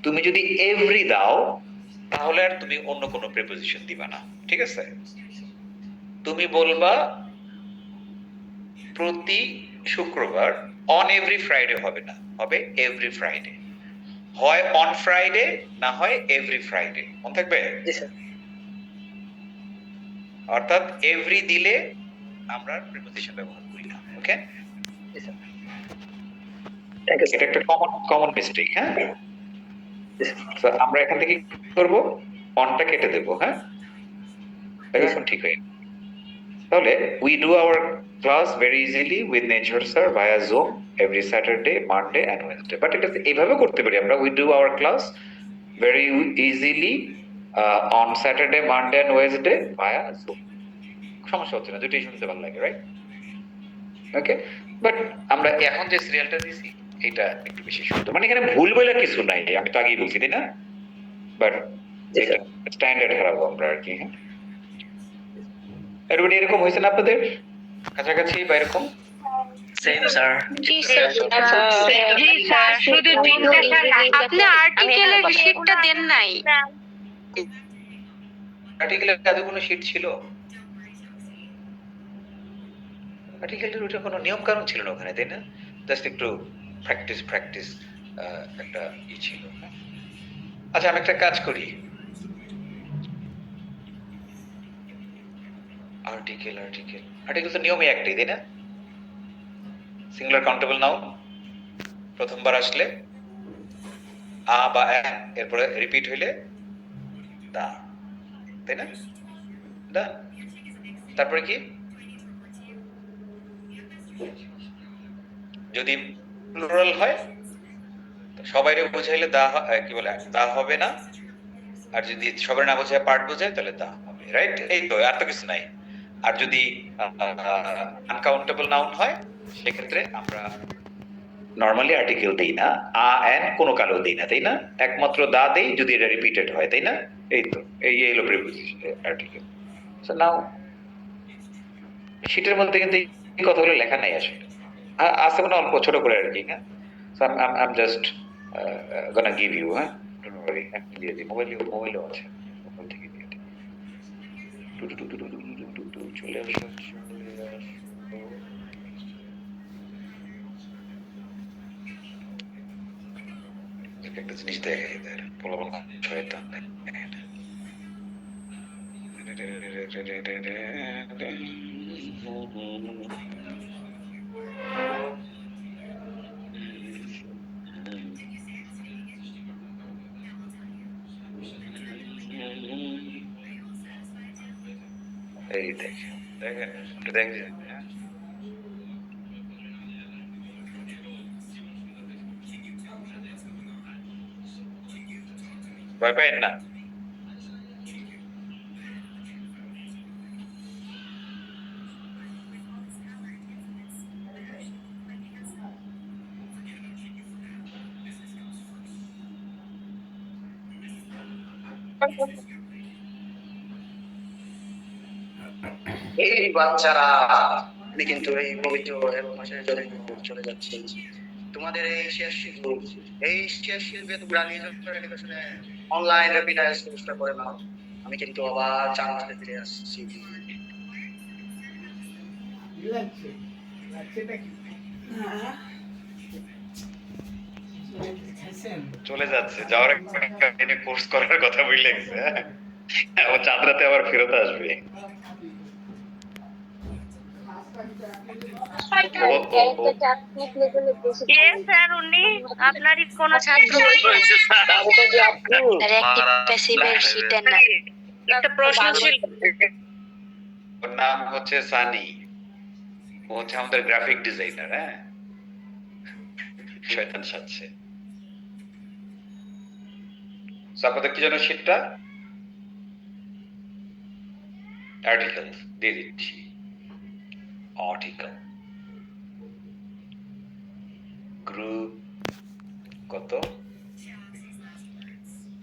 তুমি যদি এভরি দাও তাহলে আর তুমি অন্য কোনো প্রিপোজিশন দিবা না, ঠিক আছে? তুমি বলবা প্রতি শুক্রবার, অন এভরি ফ্রাইডে হবে না, হবে এভরি ফ্রাইডে। হয় অন ফ্রাইডে, না হয় এভরি ফ্রাইডে, মনে থাকবে? অর্থাৎ এভরি দিলে আমরা প্রিপোজিশন ব্যবহার করি না, ওকে? এটা একটা কমন মিস্টেক, হ্যাঁ? তো আমরা এখান থেকে কি করব, অনটা কেটে দেব, হ্যাঁ? এখন ঠিক হয়ে তাহলে we do our class very easily with nature sir via Zoom every Saturday, Monday and Wednesday. But এটা এইভাবে করতে পারি আমরা, we do our class very easily on Saturday, Monday and Wednesday via Zoom. সমস্যা হচ্ছে না, দুটোই শুনতে ভালো লাগে, রাইট? ওকে, বাট আমরা এখন যে সিরিয়ালটা দিছি এটা একটু বেশি সুন্দর, মানে এখানে ভুল বলে কিছু নাই, আমি তো আগেই বলছি তাই না? বাট এটা স্ট্যান্ডার্ড হারাবো আমরা আর কি। হ্যাঁ, এরকম এরকম হয়েছে না আপনাদের কাছাকাছি বা এরকম? Same sir. জি স্যার, জি স্যার, শুধু আপনি আর্টিকেলের শীটটা দেন নাই। আর্টিকেলের কাছে কোনো শীট ছিল? আর্টিকেলের ওটা কোনো নিয়ম কানুন ছিল না ওখানে, তাই না? জাস্ট একটু প্র্যাকটিস একটা ছিল। আচ্ছা, আমি একটা কাজ করি, আর্টিকেল তো নিয়মই একটাই, তাই না? সিঙ্গুলার কাউন্টেবল নাউন প্রথমবার আসলে আ বা এরপরে রিপিট হইলে দা, তাই না? দা, তারপরে কি? যদি প্লুরাল হয় সবাইরে বোঝাইলে দা, কি বলে, দা হবে না। আর যদি সবাই না বোঝায় পার্ট বোঝায় তাহলে দা হবে, রাইট? এই তো, আর তো কিছু নাই। আর যদি আনকাউন্টেবল নাউন হয় সেক্ষেত্রে আমরা নরমালি আর্টিকেল দেই না, এন কোনো কালেও দেই না, তাই না? একমাত্র দা দেই যদি এটা রিপিটেড হয়, তাই না? এই তো, এই হলো প্রিপোজিশন আর্টিকেল। সো নাও শীটের মধ্যে কিন্তু এই কথাগুলো লেখা নাই আসলে, আছে মানে অল্প ছোট করে আর কি। হ্যাঁ, so I just gonna give you, হ্যাঁ, ডোন্ট ওয়ারি, আমি দিয়ে দিই, মোবাইলেও আছে, মোবাইল থেকে দিয়ে দিই। চলে আসো। একটা জিনিস দেখে এদের পোলাপান শয়তান দেখেন। এই দেখেন একটু দেখেন, হ্যাঁ, ভয় পাইন না। এই বাচ্চারা, আমি কিন্তু এই পবিত্র এবং মাসের জন্য চলে যাচ্ছি। তোমাদের এই শেষ শিল্পে তোমরা নিজের এডুকেশনে অনলাইন রেপিটাইজ কোর্সটা করে নাও। আমি কিন্তু আবার 4 মাসে ফিরে আসছি। চলে যাচ্ছে, যাওয়ার একটা কোর্স করার কথা বলে গেছে। ও চাঁদরাতে আবার ফেরত আসবে। স্যার, উনি আপনারই কোন ছাত্র? একটা প্রশ্ন ছিল, ওর নাম হচ্ছে সানি, ও হচ্ছে আমাদের গ্রাফিক ডিজাইনার। হ্যাঁ, শয়তান সাজছে। আপনাদের কি যেন শীটটা আর্টিকেল দিয়ে দিচ্ছি। আর্টিকেল গ্রুপ কত?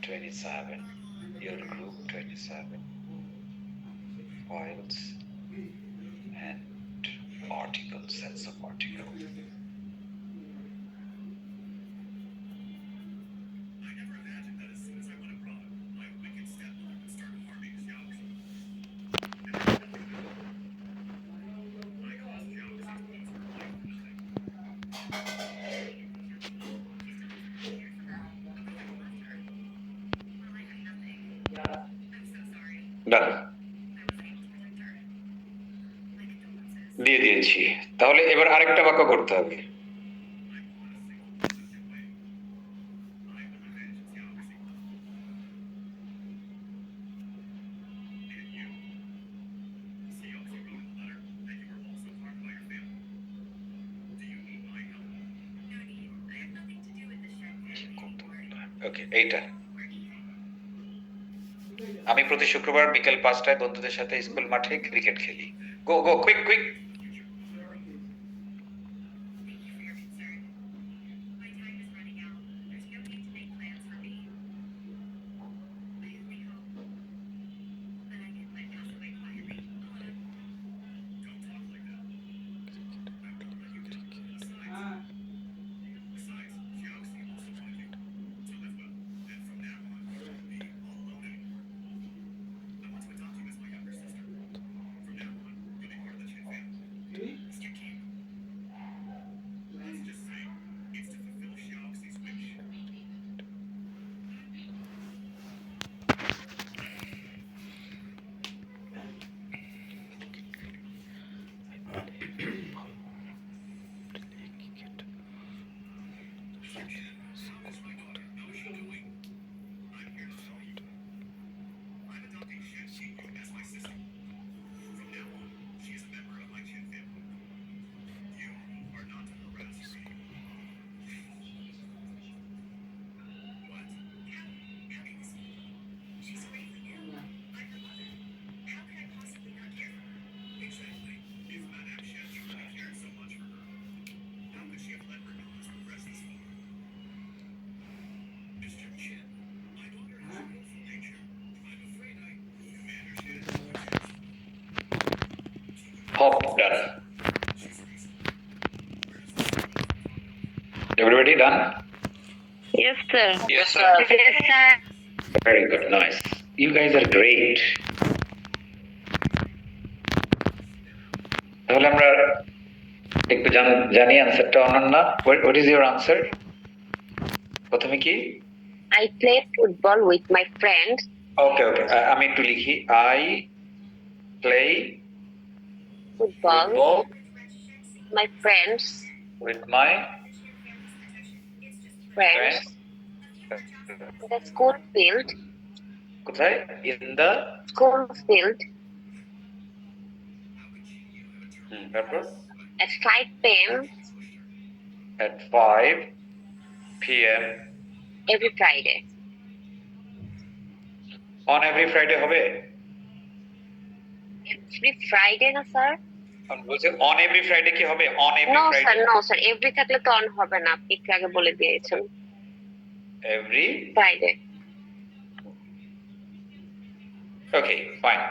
27, your group 27 files and articles, sets of articles. Done. দিয়ে দিয়েছি। তাহলে এবার আরেকটা বাক্য করতে হবে। ওকে, এইটা আমি প্রতি শুক্রবার বিকেল 5টায় বন্ধুদের সাথে স্কুল মাঠে ক্রিকেট খেলি। Go go quick quick. Hop done. Everybody done? Yes, sir. Yes, sir. Yes, sir. Very good, nice. You guys are great. তাহলে আমরা একটু জানি আনসারটা Ananya. What is your answer? প্রথমে কি? I play football with my friends. ওকে ওকে, আমি একটু লিখি। I play Football football with my friends. with my Friends. In the school field. কোথায়? In the School field তারপর at 5 p.m. at 5 p.m. every Friday. on every Friday হবে? Every Friday, no, sir? বলছে on every Friday কি হবে? on every No, Friday? sir. No, sir. Every থাকলে তো on হবে না। আপনি একটু আগে বলে দিয়েছেন। Every Friday. okay, fine.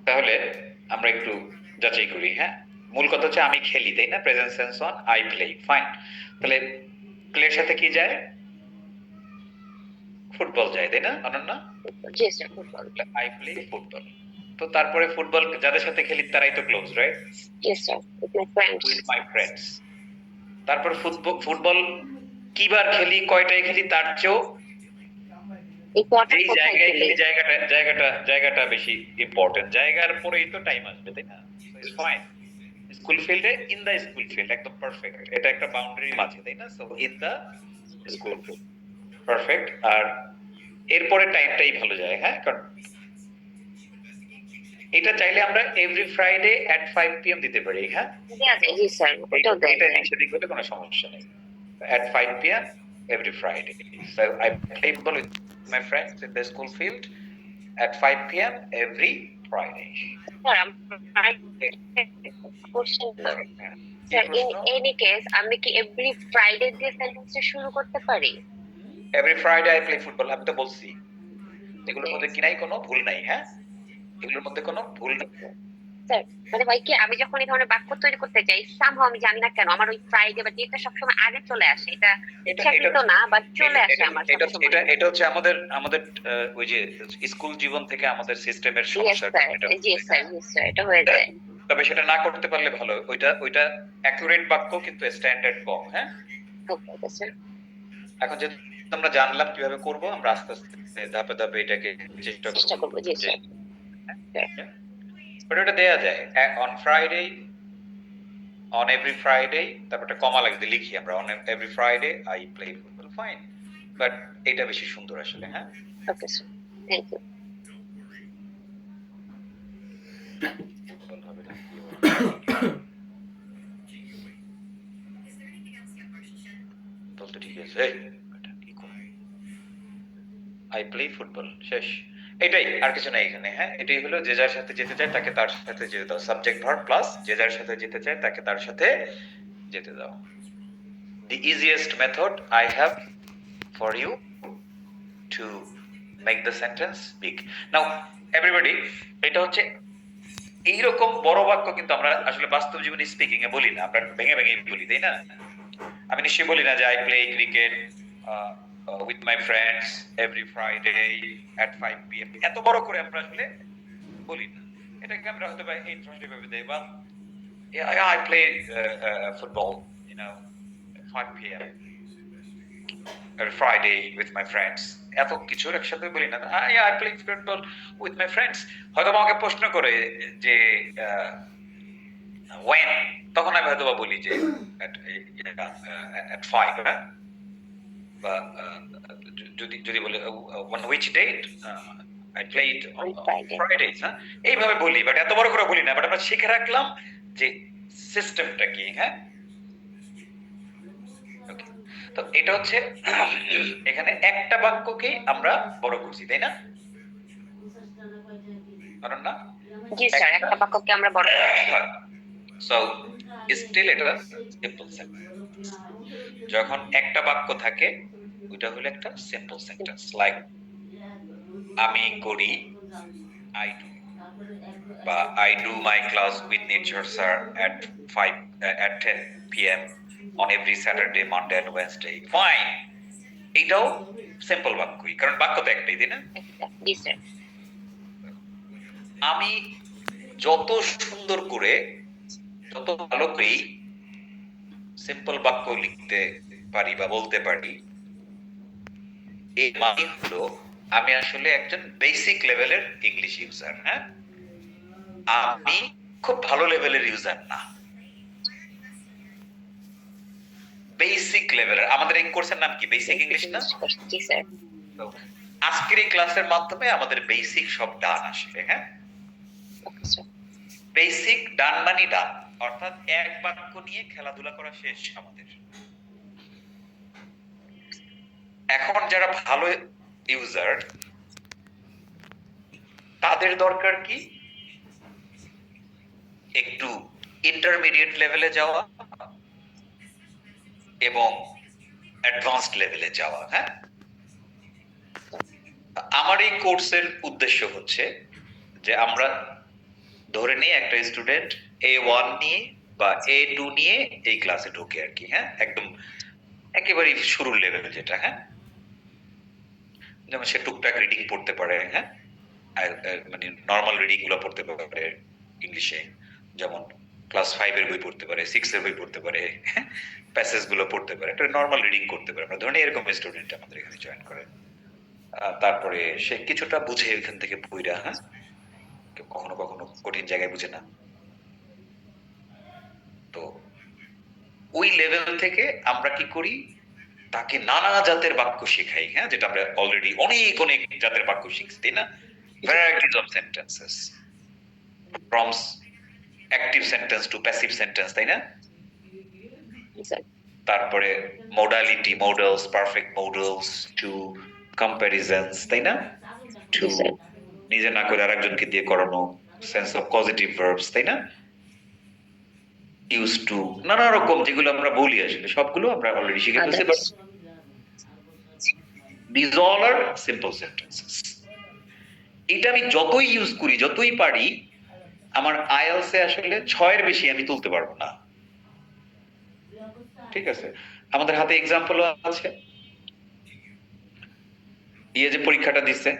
তাহলে আমরা একটু যাচাই করি, হ্যাঁ? মূল কথা হচ্ছে আমি খেলি, তাই না? Present sense on I play, fine. তাহলে প্লের সাথে কি যায়? ফুটবল যায়, তাই না Ananya? Yes, sir. Football. I play football. তো তারপরে ফুটবল যাদের সাথে খেলি তারাই তো close, right? Yes, sir. With my friends. With my friends. তারপর ফুটবল কিবার খেলি, কয়টায় খেলি তার চেয়েও এই কটা এই কোথায় জায়গায় খেলি? জায়গাটা বেশি ইম্পর্টেন্ট। জায়গার পরেই তো টাইম আসবে, তাই না? It's fine. স্কুল ফিল্ডে, ইন দা স্কুল ফিল্ড, একদম পারফেক্ট। এটা একটা বাউন্ডারির মাঝে, তাই না? So in the school field, perfect. আর এরপরে টাইমটাই ভালো যায়, হ্যাঁ? কারণ এটা চাইলে আমরা এভরি ফ্রাইডে এট 5 p.m. দিতে পারি, হ্যাঁ? দেয়া যায়, জি স্যার। ওটাও দেয়া এটা যায়। নিষেধিক হলে কোনো সমস্যা নেই। At 5 p.m. every Friday. So I play football with my friends in the school field at 5 p.m. every Friday. Sir, question sir, in any case আমি কি এভরি ফ্রাইডে দিয়ে সেন্টেন্সটা শুরু করতে পারি? Every Friday I play football. আমি তো বলছি এগুলোর মধ্যে কি নাই, কোনো ভুল নাই, হ্যাঁ? এগুলোর মধ্যে কোনো ভুল নেই। স্যার, মানে ভাই কি আমি যখন এই ধরনের বাক্য তৈরি করতে যাই, সামহাও আমি জানি না কেন আমার ওই ফ্রাইডে বা ডেটটা সবসময় আগে চলে আসে। এটা ইচ্ছাকৃত না, বাট চলে আসে আমার সবসময়। এটা হচ্ছে আমাদের ওই যে স্কুল জীবন থেকে আমাদের সিস্টেমের ইয়েস সমস্যা। স্যার, জি স্যার, জি স্যার, এটা হয়ে যায়। তবে সেটা না করতে পারলে ভালো। ওইটা অ্যাকুরেট বাক্য কিন্তু স্ট্যান্ডার্ড ফর্ম, হ্যাঁ? Okay sir. এখন যে আমরা জানলাম কিভাবে করব, আমরা আস্তে আস্তে ধাপে ধাপে এটাকে চেষ্টা করব। জি স্যার। বাট ওটা দেয়া যায় on Friday, on every Friday, তারপর একটা কমা লাগবে, লিখি আমরা on every Friday I play football, fine. But এটা বেশি সুন্দর আসলে, হ্যাঁ? Okay sir, thank you. হবে না। আই প্লে ফুটবল, শেষ। এটাই, আর কিছু নাই এখানে। হ্যাঁ, এটাই হলো যে যার সাথে যেতে চায় তাকে তার সাথে যেতে দাও, সাবজেক্ট ভার্ব প্লাস যে যার সাথে যেতে চায় তাকে তার সাথে যেতে দাও। The easiest method I have for you to make the sentence big. Now everybody, এটা হচ্ছে এইরকম বড় বাক্য কিন্তু আমরা আসলে বাস্তব জীবনে স্পিকিং এ বলি না, আমরা ভেঙে ভেঙে বলি, তাই না? আমি নিশ্চয়ই বলি না যে I play cricket with my friends every Friday at 5 p.m. এত বড় করে আমরা আসলে বলি না। এটাকে আমরা হয়তো বা ইনফরমেটিভ ভাবে দেই, বা I play football, you know, 5 p.m. every Friday with my friends. এত কিছু একসাথে বলি না। I play football with my friends. হয়তো আমাকে প্রশ্ন করে যে when, তখন আমি হয়তো বলি যে at 5, হ্যাঁ? বা যদি বলে on which date I played on Fridays, হ্যাঁ? এইভাবে বলি, বাট এত বড় করে বলি না, বাট আমরা শিখে রাখলাম যে সিস্টেমটা কি। হ্যাঁ, তো এটা হচ্ছে এখানে একটা বাক্যকে আমরা বড় করছি, তাই না? কারণ না, জি স্যার, একটা বাক্যকে আমরা বড় সো স্টিল এটা সিম্পল সেন্টেন্স। যখন একটা বাক্য থাকে ওইটা হলো একটা সিম্পল সেন্টেন্স, লাইক আমি করি, আই ডু, বা I do my class with nature sir at 10 p.m. on every Saturday, Monday and Wednesday. Fine, এটাও সিম্পল বাক্যই, কারণ বাক্য তো একটাই, তাই না? জি স্যার। আমি যত সুন্দর করে, যত ভালো করে সিম্পল বাক্য লিখতে পারি বা বলতে পারি, এই মানে হলো আমি আসলে একজন বেসিক লেভেলের ইংলিশ ইউজার। হ্যাঁ, আমি খুব ভালো লেভেলের ইউজার না, বেসিক লেভেলের। আমাদের এই কোর্সের নাম কি? বেসিক ইংলিশ না? জি স্যার। আজকের এই ক্লাসের মাধ্যমে আমাদের বেসিক সব ডান আসবে। হ্যাঁ, বেসিক ডান মানে ডান, অর্থাৎ এক বাক্য নিয়ে খেলাধুলা করা শেষ আমাদের। এখন যারা ভালো ইউজার তাদের দরকার কি? একটু ইন্টারমিডিয়েট লেভেলে যাওয়া এবং অ্যাডভান্সড লেভেলে যাওয়া। হ্যাঁ, আমার এই কোর্সের উদ্দেশ্য হচ্ছে যে আমরা ধরে নিই একটা স্টুডেন্ট A1 নিয়ে বা A2 নিয়ে এই ক্লাসে ঢোকে আর কি। হ্যাঁ, একদম একেবারে শুরুর লেভেল যেটা। হ্যাঁ, যেমন সে টুকটাক রিডিং পড়তে পারে। হ্যাঁ, মানে নর্মাল রিডিং গুলো পড়তে পারে ইংলিশে, যেমন ক্লাস 5 এর বই পড়তে পারে, 6 এর বই পড়তে পারে, প্যাসেজ গুলো পড়তে পারে, একটা নর্মাল রিডিং করতে পারে। আমরা ধরে নিই এরকম স্টুডেন্ট আমাদের এখানে জয়েন করে। তারপরে সে কিছুটা বুঝে এখান থেকে বইরা, হ্যাঁ, কখনো কখনো কঠিন জায়গায় বুঝে না, তো ওই লেভেল থেকে আমরা কি করি, তাকে নানা জাতের বাক্য শেখাই। হ্যাঁ, যেটা আমরা অলরেডি অনেক অনেক জাতের বাক্য শিখছি, তাই না? Varieties of sentences, from active sentence to passive sentence, তাই না? তারপরে modality, modals, perfect modals, to comparisons, তাই না? টু নিজে না করে আরেকজনকে দিয়ে করানো, সেন্স অফ পজিটিভ ভার্বস, তাই না? ইউজ টু, নানা রকম যেগুলো আমরা বলি আসলে সবগুলো আমরা অলরেডি শিখে ফেলছি, but these all are simple sentences. এটা আমি যতই ইউজ করি, যতই পারি, আমার আইএলস এ আসলে 6 এর বেশি আমি তুলতে পারবো না। ঠিক আছে, আমাদের হাতে এক্সাম্পল আছে। যে পরীক্ষাটা দিচ্ছে,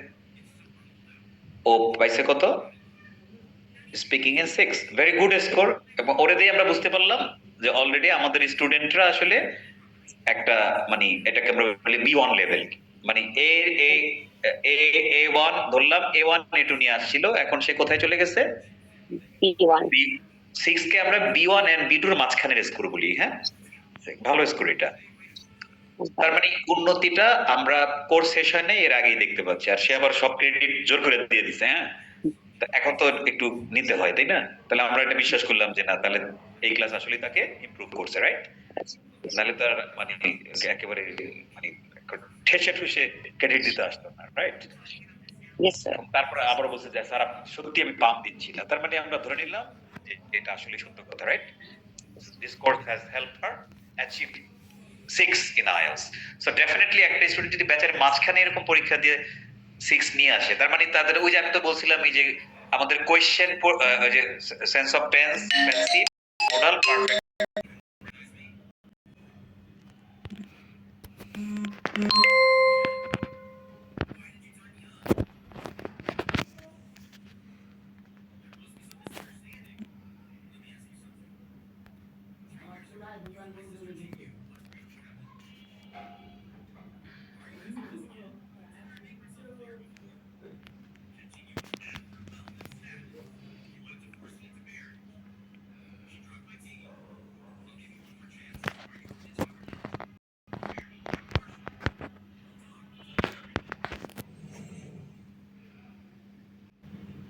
ও পাইছে কত? স্পিকিং এ 6, ভেরি গুড স্কোর। এবং ওরে দিয়ে আমরা বুঝতে পারলাম যে অলরেডি আমাদের স্টুডেন্টরা আসলে একটা, মানে এটাকে আমরা বলি B1 লেভেল, মানে A1 ধরলাম, A1 A2 নিয়ে আসছিল, এখন সে কোথায় চলে গেছে? B6 কে আমরা B1 এন্ড B2 এর মাঝখানের স্কোর বলি। হ্যাঁ, ভালো স্কোর এটা। তার মানে উন্নতিটা আমরা কোর্স সেশনে এর আগেই দেখতে পাচ্ছি, আর সে আবার সব ক্রেডিট জোর করে দিয়ে দিছে। হ্যাঁ, এখন তো একটু নিতে হয়, তাই না? তাহলে আমরা এটা বিশ্বাস করলাম যে না, তাহলে এই ক্লাস আসলে তাকে ইমপ্রুভ করছে, রাইট? নাহলে তার মানে একেবারে মানে ঠেসে ঠুসে ক্রেডিট দিতে আসতো না, রাইট? Yes sir. তারপরে আবার বলছে যে স্যার সত্যি আমি পাম দিচ্ছি না, তার মানে আমরা ধরে নিলাম যে এটা আসলে সত্য কথা, right? This course has helped her achieve 6 in IELTS. So definitely একটা স্টুডেন্ট যদি ব্যাচের মাঝখানে এরকম পরীক্ষা দিয়ে 6 নিয়ে আসে, তার মানে তাদের ওই যে আমি তো বলছিলাম এই যে আমাদের কোয়েশ্চেন যে sense of tense, passive, modal, perfect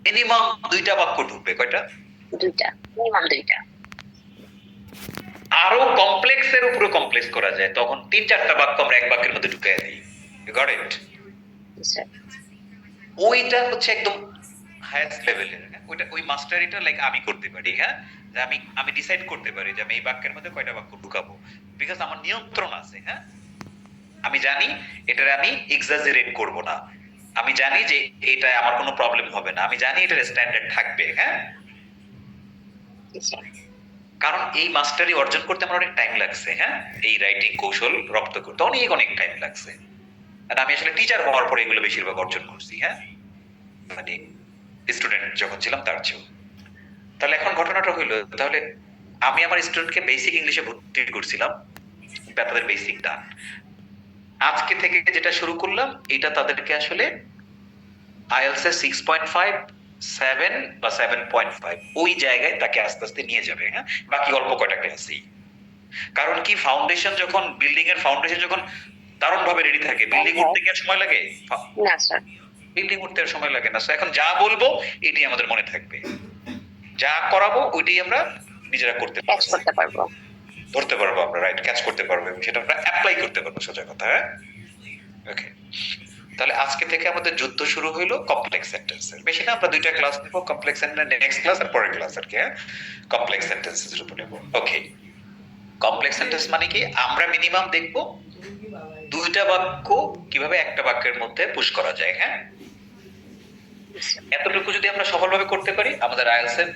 minimum 2টা বাক্য ঢুকবে। কয়টা? 2টা, মিনিমাম 2টা। আরো কমপ্লেক্স এর উপরে কমপ্লেক্স করা যায়, তখন 3-4টা বাক্য আমরা এক বাক্যের মধ্যে ঢুকাই দিই। You got it? স্যার। ওইটা হচ্ছে একদম হাইয়েস্ট লেভেলের। ওইটা ওই মাস্টারিটা লাইক আমি করতে পারি, হ্যাঁ, যে আমি ডিসাইড করতে পারি যে আমি এই বাক্যের মধ্যে কয়টা বাক্য ঢুকাবো, বিকজ আমার নিয়ন্ত্রণ আছে। হ্যাঁ, আমি জানি এটার আমি এক্সাজারেট করব না, আমি জানি যে এটা আমার কোনো প্রবলেম হবে না, আমি জানি এটার স্ট্যান্ডার্ড থাকবে। হ্যাঁ, কারণ এই মাস্টারি অর্জন করতে আমার অনেক টাইম লাগছে। হ্যাঁ, এই রাইটিং কৌশল রপ্ত করতে অনেক অনেক টাইম লাগছে। আর আমি আসলে টিচার হওয়ার পরে এগুলো বেশিরভাগ অর্জন করছি। হ্যাঁ, মানে স্টুডেন্ট যখন ছিলাম তার চেয়েও। তাহলে এখন ঘটনাটা হইলো, তাহলে আমি আমার স্টুডেন্টকে বেসিক ইংলিশে ভর্তি করছিলাম, তাদের বেসিক ডান। আজকে থেকে যেটা শুরু করলাম, এটা তাদেরকে আসলে আইএলটিএস এর 6.5, 7 বা 7.5 ওই জায়গায় তাকে আস্তে আস্তে নিয়ে যাবে। হ্যাঁ, বাকি অল্প কয়টা ক্লাসেই। কারণ কি, ফাউন্ডেশন যখন বিল্ডিং এর ফাউন্ডেশন যখন দারুণ ভাবে রেডি থাকে, বিল্ডিং উঠতে কি আর সময় লাগে? না স্যার, বিল্ডিং উঠতে আর সময় লাগে না। সো এখন যা বলবো এটাই আমাদের মনে থাকবে, যা করাবো ওইটাই আমরা নিজেরা করতে ক্যাচ করতে পারবো, ধরতে পারবো আমরা, রাইট, ক্যাচ করতে পারবো এবং সেটা আমরা অ্যাপ্লাই করতে পারবো, সোজা কথা। হ্যাঁ, ওকে। তাহলে আজকে থেকে আমাদের যুদ্ধ শুরু হইলো কমপ্লেক্স সেন্টেন্সের। বেশি না, আমরা 2টা ক্লাস নেব, কমপ্লেক্স সেন্টেন্স নেক্সট ক্লাস আর পরের ক্লাস আর কি। হ্যাঁ, কমপ্লেক্স সেন্টেন্সের উপর নেব। ওকে, কমপ্লেক্স সেন্টেন্স মানে কি, আমরা মিনিমাম দেখব 2টা বাক্য কিভাবে একটা বাক্যের মধ্যে পুশ করা যায়। হ্যাঁ, এতটুকু যদি আমরা সফলভাবে করতে পারি, আমাদের আইএলটিএস এর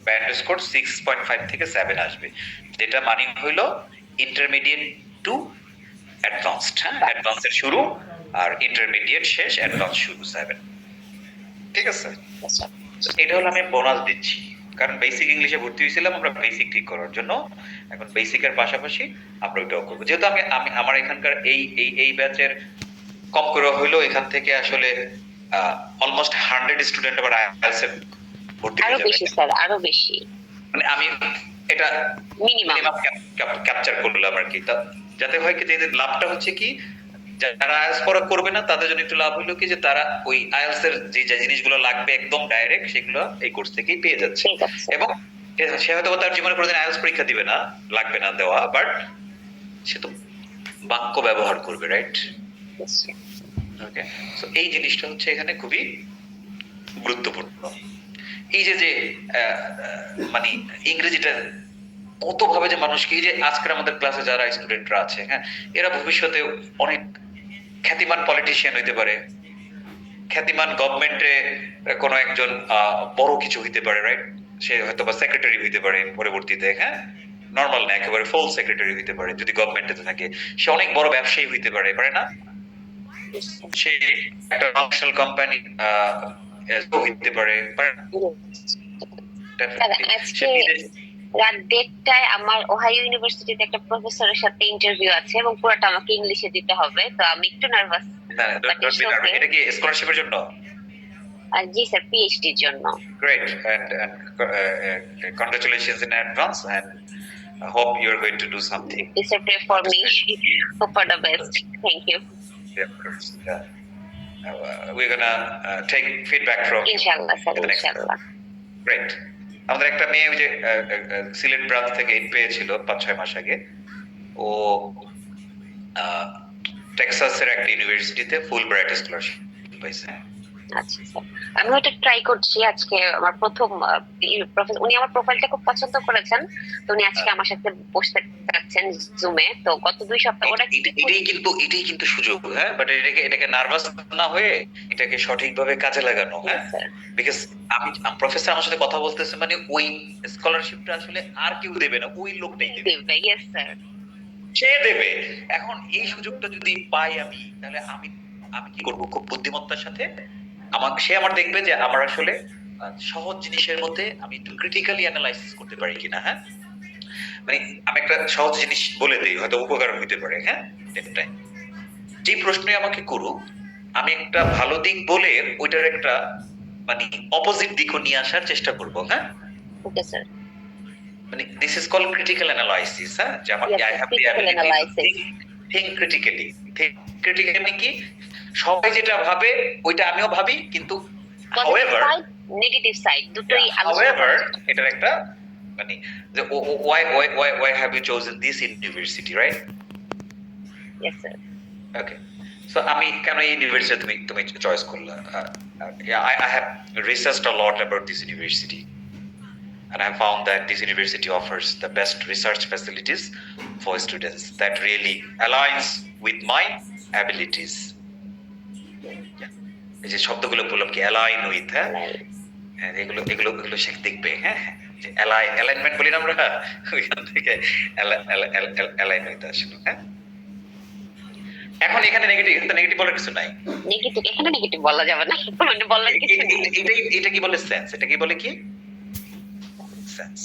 ব্যান্ড স্কোর 6.5 থেকে 7 আসবে, যেটা মানে হইলো ইন্টারমিডিয়েট টু অ্যাডভান্সড। হ্যাঁ, অ্যাডভান্সের শুরু আর ইন্টারমিডিয়েট শেষ, অ্যাডভান্স শুরু 7। ঠিক আছে, এটা হলো আমি বোনাস দিচ্ছি, কারণ বেসিক ইংলিশে ভর্তি হয়েছিলাম আমরা বেসিক ঠিক করার জন্য। এখন বেসিকের পাশাপাশি আমরা ওইটাও করবো, যেহেতু আমি আমার এখানকার এই ব্যাচের কম করে হইলো এখান থেকে আসলে অলমোস্ট 100 স্টুডেন্ট আবার আইএলটিএস এ ভর্তি হয়ে আরো যাবে। বেশি স্যার, আরো বেশি। মানে আমি এটা মিনিমাম ক্যাপচার করলাম আর কি, যাতে হয় কি যে লাভটা হচ্ছে কি, যারা আইএলটিএস পড়া করবে না তাদের জন্য একটু লাভ হলো কি যে তারা ওই আইএলটিএস এর যে জিনিসগুলো লাগবে একদম ডাইরেক্ট, সেগুলো এই কোর্স থেকেই পেয়ে যাচ্ছে। এবং সে হয়তো তার জীবনে কোনোদিন আইএলটিএস পরীক্ষা দিবে না, লাগবে না দেওয়া, বাট সে তো বাক্য ব্যবহার করবে, রাইট? ওকে, সো এই জিনিসটা হচ্ছে এখানে খুবই গুরুত্বপূর্ণ। এই যে মানে ইংরেজিটা কত ভাবে যে মানুষকে, এই যে আজকের আমাদের ক্লাসে যারা স্টুডেন্টরা আছে, হ্যাঁ, এরা ভবিষ্যতে অনেক খ্যাতিমান পলিটিশিয়ান হইতে পারে, খ্যাতিমান গভর্নমেন্টে কোনো একজন বড় কিছু হইতে পারে, রাইট? সে হয়তো বা সেক্রেটারি হইতে পারে পরবর্তীতে। হ্যাঁ, নর্মাল না, একেবারে ফুল সেক্রেটারি হইতে পারে যদি গভর্নমেন্টে থাকে। সে অনেক বড় ব্যবসায়ী হইতে পারে, পারে না? সে একটা ন্যাশনাল কোম্পানি হইতে পারে, পারে না? আজকে রাত 1:30টায় আমার ওহাইও ইউনিভার্সিটিতে একটা প্রফেসরের সাথে ইন্টারভিউ আছে এবং পুরোটা আমাকে ইংলিশে দিতে হবে, তো আমি একটু নার্ভাস। এটা কি স্কলারশিপের জন্য? জি স্যার, পিএইচডি এর জন্য। Great, and congratulations in advance, and I hope you are going to do something. Please pray for me. Hope for the best. Thank you. Yeah, of course. Yeah. We're gonna take feedback from you. ইনশাআল্লাহ sir, in the next ইনশাআল্লাহ। Great. আমাদের একটা মেয়ে ওই যে Sylhet branch থেকে পেয়েছিল 5-6 মাস আগে, ও টেক্সাসের একটা ইউনিভার্সিটিতে ফুল ব্রাইট স্কলারশিপ পাইছে। আচ্ছা স্যার, আমি ওটা ট্রাই করছি আজকে। আমার প্রথম প্রফেসর, উনি আমার প্রোফাইলটা খুব পছন্দ করেছেন, তো উনি আজকে আমার সাথে বসতে চাচ্ছেন জুমে। তো গত 2 সপ্তাহ ওরা এটাই কিন্তু সুযোগ, হ্যাঁ, বাট এটাকে নার্ভাস না হয়ে এটাকে সঠিকভাবে কাজে লাগানো, হ্যাঁ, বিকজ প্রফেসর আমার সাথে কথা বলতেছে, মানে ওই স্কলারশিপটা আসলে আর কেউ দেবে না, ওই লোকটাই দেবে। ইয়েস স্যার, সে দেবে। এখন এই সুযোগটা যদি পাই আমি, তাহলে আমি কি করব? খুব বুদ্ধিমত্তার সাথে সে আমার দেখবে যে আমার আসলে সহজ জিনিসের মধ্যে আমি একটু ক্রিটিক্যালি অ্যানালাইসিস করতে পারি কিনা, হ্যাঁ, মানে আমি একটা সহজ জিনিস বলে দিই, হয়তো উপকার হইতে পারে, হ্যাঁ, এটাই। যে প্রশ্নই আমাকে করুক, আমি একটা ভালো দিক বলে ওইটার একটা মানে অপোজিট দিকও নিয়ে আসার চেষ্টা করব, হ্যাঁ। Okay sir. মানে this is called critical analysis, হ্যাঁ, যে আমার I have the ability think critically. Critically কি সবাই যেটা ভাবে ওইটা আমিও ভাবি, কিন্তু however নেগেটিভ সাইড দুটোই আলোচনা however করা। এটার একটা মানে যে why have you chosen this university, right? Yes sir. Okay, so আমি কেন এই ইউনিভার্সিটি তুমি চয়েস করলা? I have researched a lot about this university and I found that this university offers the best research facilities for students that really aligns with my abilities. এই যে শব্দগুলো বললাম কি অ্যালাইন উইথ, হ্যাঁ, এগুলো শেখ দেখবে, হ্যাঁ, যে অ্যালাইনমেন্ট বলি না আমরা, ওইখান থেকে অ্যালাইন হইতে আসলো, হ্যাঁ। এখন এখানে নেগেটিভ বলার কিছু নাই। নেগেটিভ এখানে নেগেটিভ বলা যাবে না, মানে বলার কিছু নেই। এটা কি বলে সেন্স, এটা কি বলে কি সেন্স।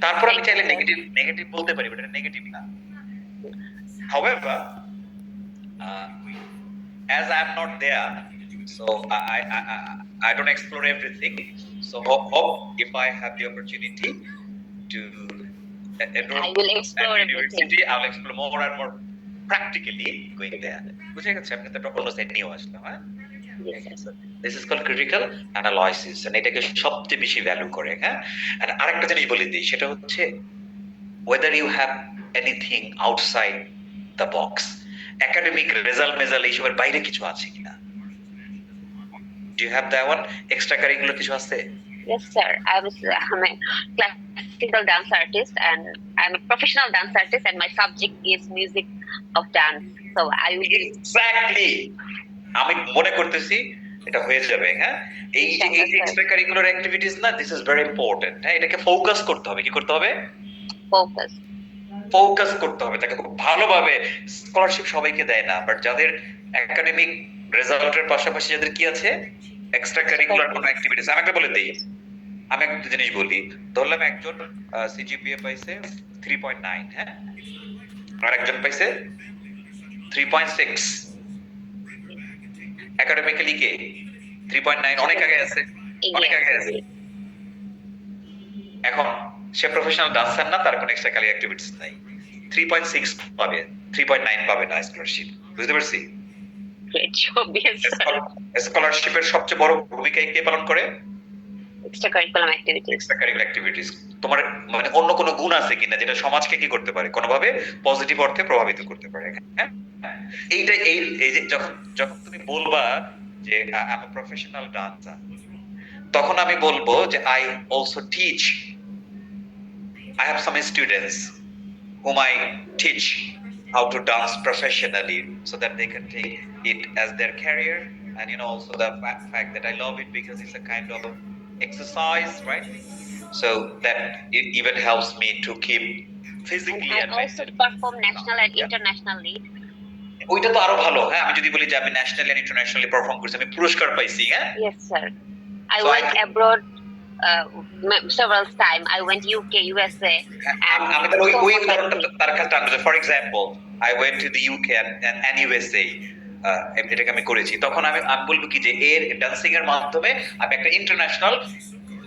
তারপর আমি চাইলে নেগেটিভ বলতে পারি, এটা নেগেটিভ না। However, as I am not there, so I don't explore everything. So hope if I have the opportunity to enroll I will explore at university, everything. I'll explore more and more practically going there. বুঝে গেছে? আমি তো অন্য side নিয়ে আসলাম, হ্যাঁ। This is called critical analysis, and এটাকে সবচেয়ে বেশি ভ্যালু করে, হ্যাঁ। আর আরেকটা জিনিস বলে দিই, সেটা হচ্ছে whether you have anything outside the box, academic result মেজাল এইসবের বাইরে কিছু আছে কিনা। Do you have that one? Extra curricular কিছু আছে? Yes sir, I'm a classical dance artist and I'm a professional dance artist and my subject is music of dance. So I will be Exactly. আমি মনে করতেছি এটা হয়ে যাবে, হ্যাঁ। এই এক্সট্রা কারিকুলার অ্যাক্টিভিটিস না, দিস ইজ ভেরি ইম্পর্টেন্ট, হ্যাঁ। এটাকে ফোকাস করতে হবে। কি করতে হবে? ফোকাস করতে হবে। তাকে খুব ভালোভাবে, স্কলারশিপ সবাইকে দেয় না, বাট যাদের একাডেমিক রেজাল্টের পাশাপাশি যাদের কি আছে এক্সট্রা কারিকুলার কোনো অ্যাক্টিভিটিস। আমি একটা বলে দিই, আমি একটা জিনিস বলি, ধরলাম একজন সিজিপিএ পাইছে 3.9, হ্যাঁ, আর একজন পাইছে 3.6। একাডেমিক্যালি কে 3.9 অনেক আগে আছে, অনেক আগে আছে। এখন সে প্রফেশনাল ডান্সার না, তার কোনো এক্সট্রা কারিকুলার অ্যাক্টিভিটিস নাই, 3.6 পাবে, 3.9 পাবে না স্কলারশিপ। বুঝতে পারছি? স্কলারশিপের সবচেয়ে বড় ভূমিকা কে পালন করে? Extra curricular activities. তোমার মানে অন্য কোনো গুণ আছে কিনা যেটা সমাজকে কি করতে পারে, কোনোভাবে পজিটিভ অর্থে প্রভাবিত করতে পারে, হ্যাঁ। এইটা এই যে যখন তুমি বলবা যে I am a professional dancer, তখন আমি বলবো যে I also teach, I have some students whom I teach how to dance professionally so that they can take it as their career, and also the fact that I love it because it's a kind of exercise, right? So that it even helps me to keep physically and also perform national and internationally. ওইটা তো আরো ভালো, হ্যাঁ। আমি যদি বলি যে আমি ন্যাশনালি এন্ড ইন্টারন্যাশনালি পারফর্ম করছি, আমি পুরস্কার পাইছি, হ্যাঁ। Yes sir, I went abroad several times. I went UK, USA, and আমি তো ওই উদাহরণটা তার কাছে টানবো। For example, I went to the UK and USA, এটাকে আমি করেছি। তখন আমি বলবো কি যে এর ডান্সিং এর মাধ্যমে আমি একটা ইন্টারন্যাশনাল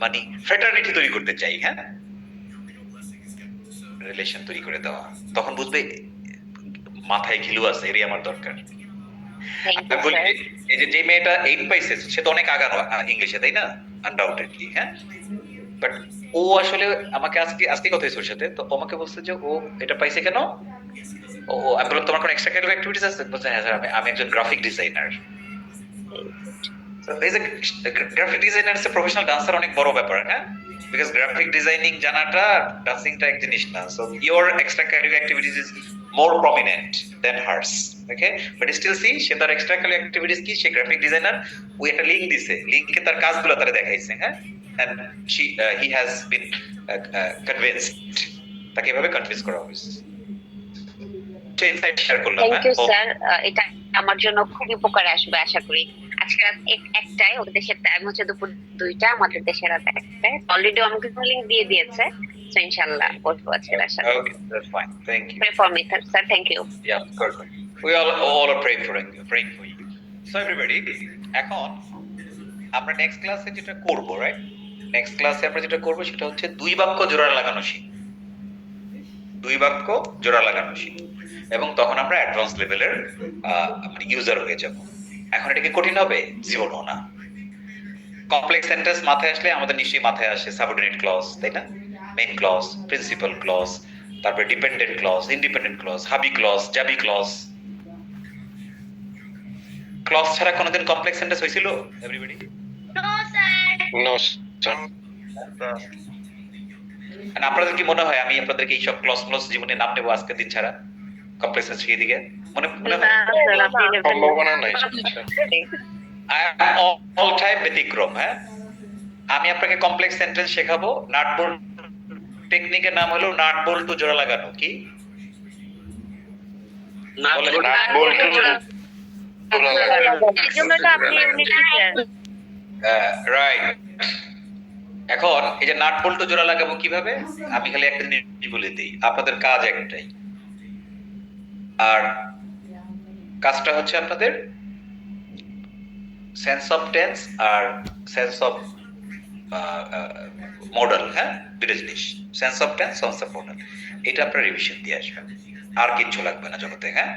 মানে ফ্রেটারনিটি তৈরি করতে চাই, হ্যাঁ, রিলেশন তৈরি করে দেওয়া। তখন বুঝবে মাথায় ঘিলু আছে, এরই আমার দরকার। আমি বলি এই যে মেয়েটা 8 পাইছে, সে তো অনেক আগানো ইংলিশে, তাই না? আনডাউটেডলি, হ্যাঁ। বাট ও আসলে আমাকে আজকে কথা হয়েছে ওর সাথে, তো ও আমাকে বলছে যে ও এটা পাইছে কেন। আমি বললাম তোমার কোনো এক্সট্রা কারিকুলার অ্যাক্টিভিটিস আছে? বলছে হ্যাঁ স্যার, আমি একজন graphic designer. Graphic designer is professional dancer, অনেক বড় ব্যাপার, হ্যাঁ, বিকজ গ্রাফিক ডিজাইনিং জানাটা ডান্সিংটা এক জিনিস না। So your extracurricular activities is more prominent than hers, okay, but still see say তার এক্সট্রা কারিকুলার অ্যাক্টিভিটিস কি, সে গ্রাফিক ডিজাইনার, ও একটা লিংক দিছে, লিংকে তার কাজগুলো তারে দেখাইছে, হ্যাঁ, and he has been convinced, তাকে এভাবে কনভিন্স করা হয়েছে। শেয়ার করলাম। থ্যাংক ইউ স্যার, এটা আমার জন্য খুব উপকারে আসবে আশা করি। আজকে রাত একটায়, ওদের দেশের টাইম হচ্ছে দুপুর 2টা, আমাদের দেশের রাত 1টায়। অলরেডি আমাকে লিংক দিয়ে দিয়েছে, সো ইনশাআল্লাহ বলবো আজকে আশা করি। Okay, that's fine, thank you. Pray for me sir, thank you. Yeah, good. We all are praying for you. So everybody, এখন আমরা নেক্সট ক্লাসে যেটা করব, রাইট, নেক্সট ক্লাসে আমরা যেটা করব সেটা হচ্ছে দুই বাক্য জোড়া লাগানো শিখব। দুই বাক্য জোড়া লাগানো শিখব, এবং তখন আমরা অ্যাডভান্স লেভেলের মানে ইউজার হয়ে যাব। এখন এটা কি কঠিন হবে? জীবনও না। কমপ্লেক্স সেন্টেন্স মাথায় আসলে আমাদের নিশ্চয়ই মাথায় আসে সাবঅর্ডিনেট ক্লজ, তাই না? মেইন ক্লজ, প্রিন্সিপাল ক্লজ, তারপরে ডিপেন্ডেন্ট ক্লজ, ইন্ডিপেন্ডেন্ট ক্লজ, হাবি ক্লজ, জাবি ক্লজ। ক্লজ ছাড়া কোনোদিন কমপ্লেক্স সেন্টেন্স হয়েছিল এভরিবডি? No, sir. আপনাদের কি মনে হয় আমি আপনাদেরকে এইসব ক্লজ জীবনে নাম নেবো আজকের দিন ছাড়া? কমপ্লেক্স সেন্টেন্স শিখে দিকে মনে সম্ভাবনা নাই। অল টাইম ব্যতিক্রম, হ্যাঁ। আমি আপনাকে কমপ্লেক্স সেন্টেন্স শেখাবো। নাট বোল্ট টেকনিকের নাম হলো নাট বল্টু জোড়া লাগানো। কি রাইট। এখন এই যে নাট বল্টু জোড়া লাগাবো কিভাবে, আমি খালি একটা জিনিস বলে দিই, আপনাদের কাজ একটাই, আর কাজটা হচ্ছে আপনাদের সেন্স অফ টেন্স আর সেন্স অফ মডেল, হ্যাঁ, দুটো জিনিস, sense of tense, sense of modal, এটা আপনারা রিভিশন দিয়ে আসবেন, আর কিচ্ছু লাগবে না জগতে, হ্যাঁ।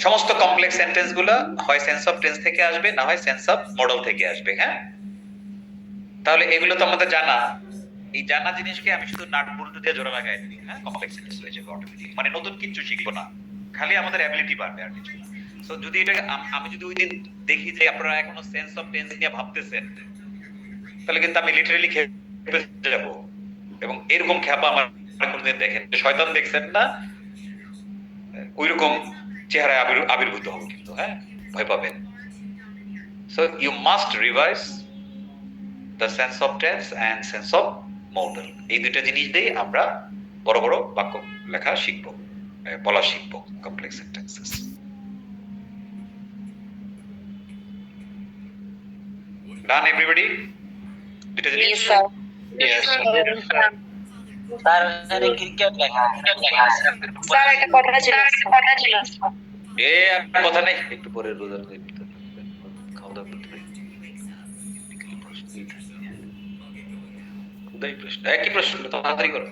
সমস্ত কমপ্লেক্স সেন্টেন্স গুলো হয় সেন্স অফ টেন্স থেকে আসবে, না হয় সেন্স অফ মডেল থেকে আসবে, হ্যাঁ। তাহলে এগুলো তো আমাদের জানা, এই জানা জিনিসকে আমি শুধু নাট বল্টু দিয়ে জোড়া লাগাই দিই, হ্যাঁ, কমপ্লেক্স সেন্টেন্স হয়ে যাবে অটোমেটিক। মানে নতুন কিছু শিখবো না, খালি আমাদের অ্যাবিলিটি বাড়বে, আর কিছু না। সো যদি এটা আমি যদি ওই দিন দেখি যে আপনারা এখনো সেন্স অফ টেন্স নিয়ে ভাবতেছেন, তাহলে কিন্তু আমি লিটারালি খেপে যাব, এবং এরকম খেপা আমার কোনদিন দেখেন, শয়তান দেখছেন না, ওইরকম চেহারায় আবির্ভূত হবো কিন্তু, হ্যাঁ, ভয় পাবেন। So you must revise the sense of tense and sense of modal, এই দুইটা জিনিস দিয়ে আমরা বড় বড় বাক্য লেখা শিখবো, বলা শিখবো, কমপ্লেক্স সেন্টেন্সেস। ডান এভরিবডি? দুইটা জিনিস। Yes, স্যার, ক্রিকেট লেখা। স্যার একটা কথা ছিল, আর কথা নেই, একটু পরে রোজার খাওয়া দাওয়া করতে পারি। প্রশ্ন, একই প্রশ্ন, তাড়াতাড়ি করো।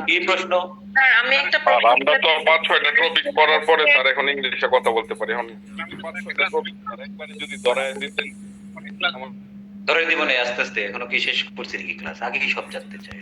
কি প্রশ্ন? স্যার আমি একটা আমরা তো 5-6টা টপিক পড়ার পরে স্যার এখন ইংলিশে কথা বলতে পারি। এখন 5-6টা টপিক একবারে যদি ধরায় দিতেন। ধরে দিব না আস্তে আস্তে, এখনো কি শেষ করছি নাকি ক্লাস? আগেই সব জানতে চাই।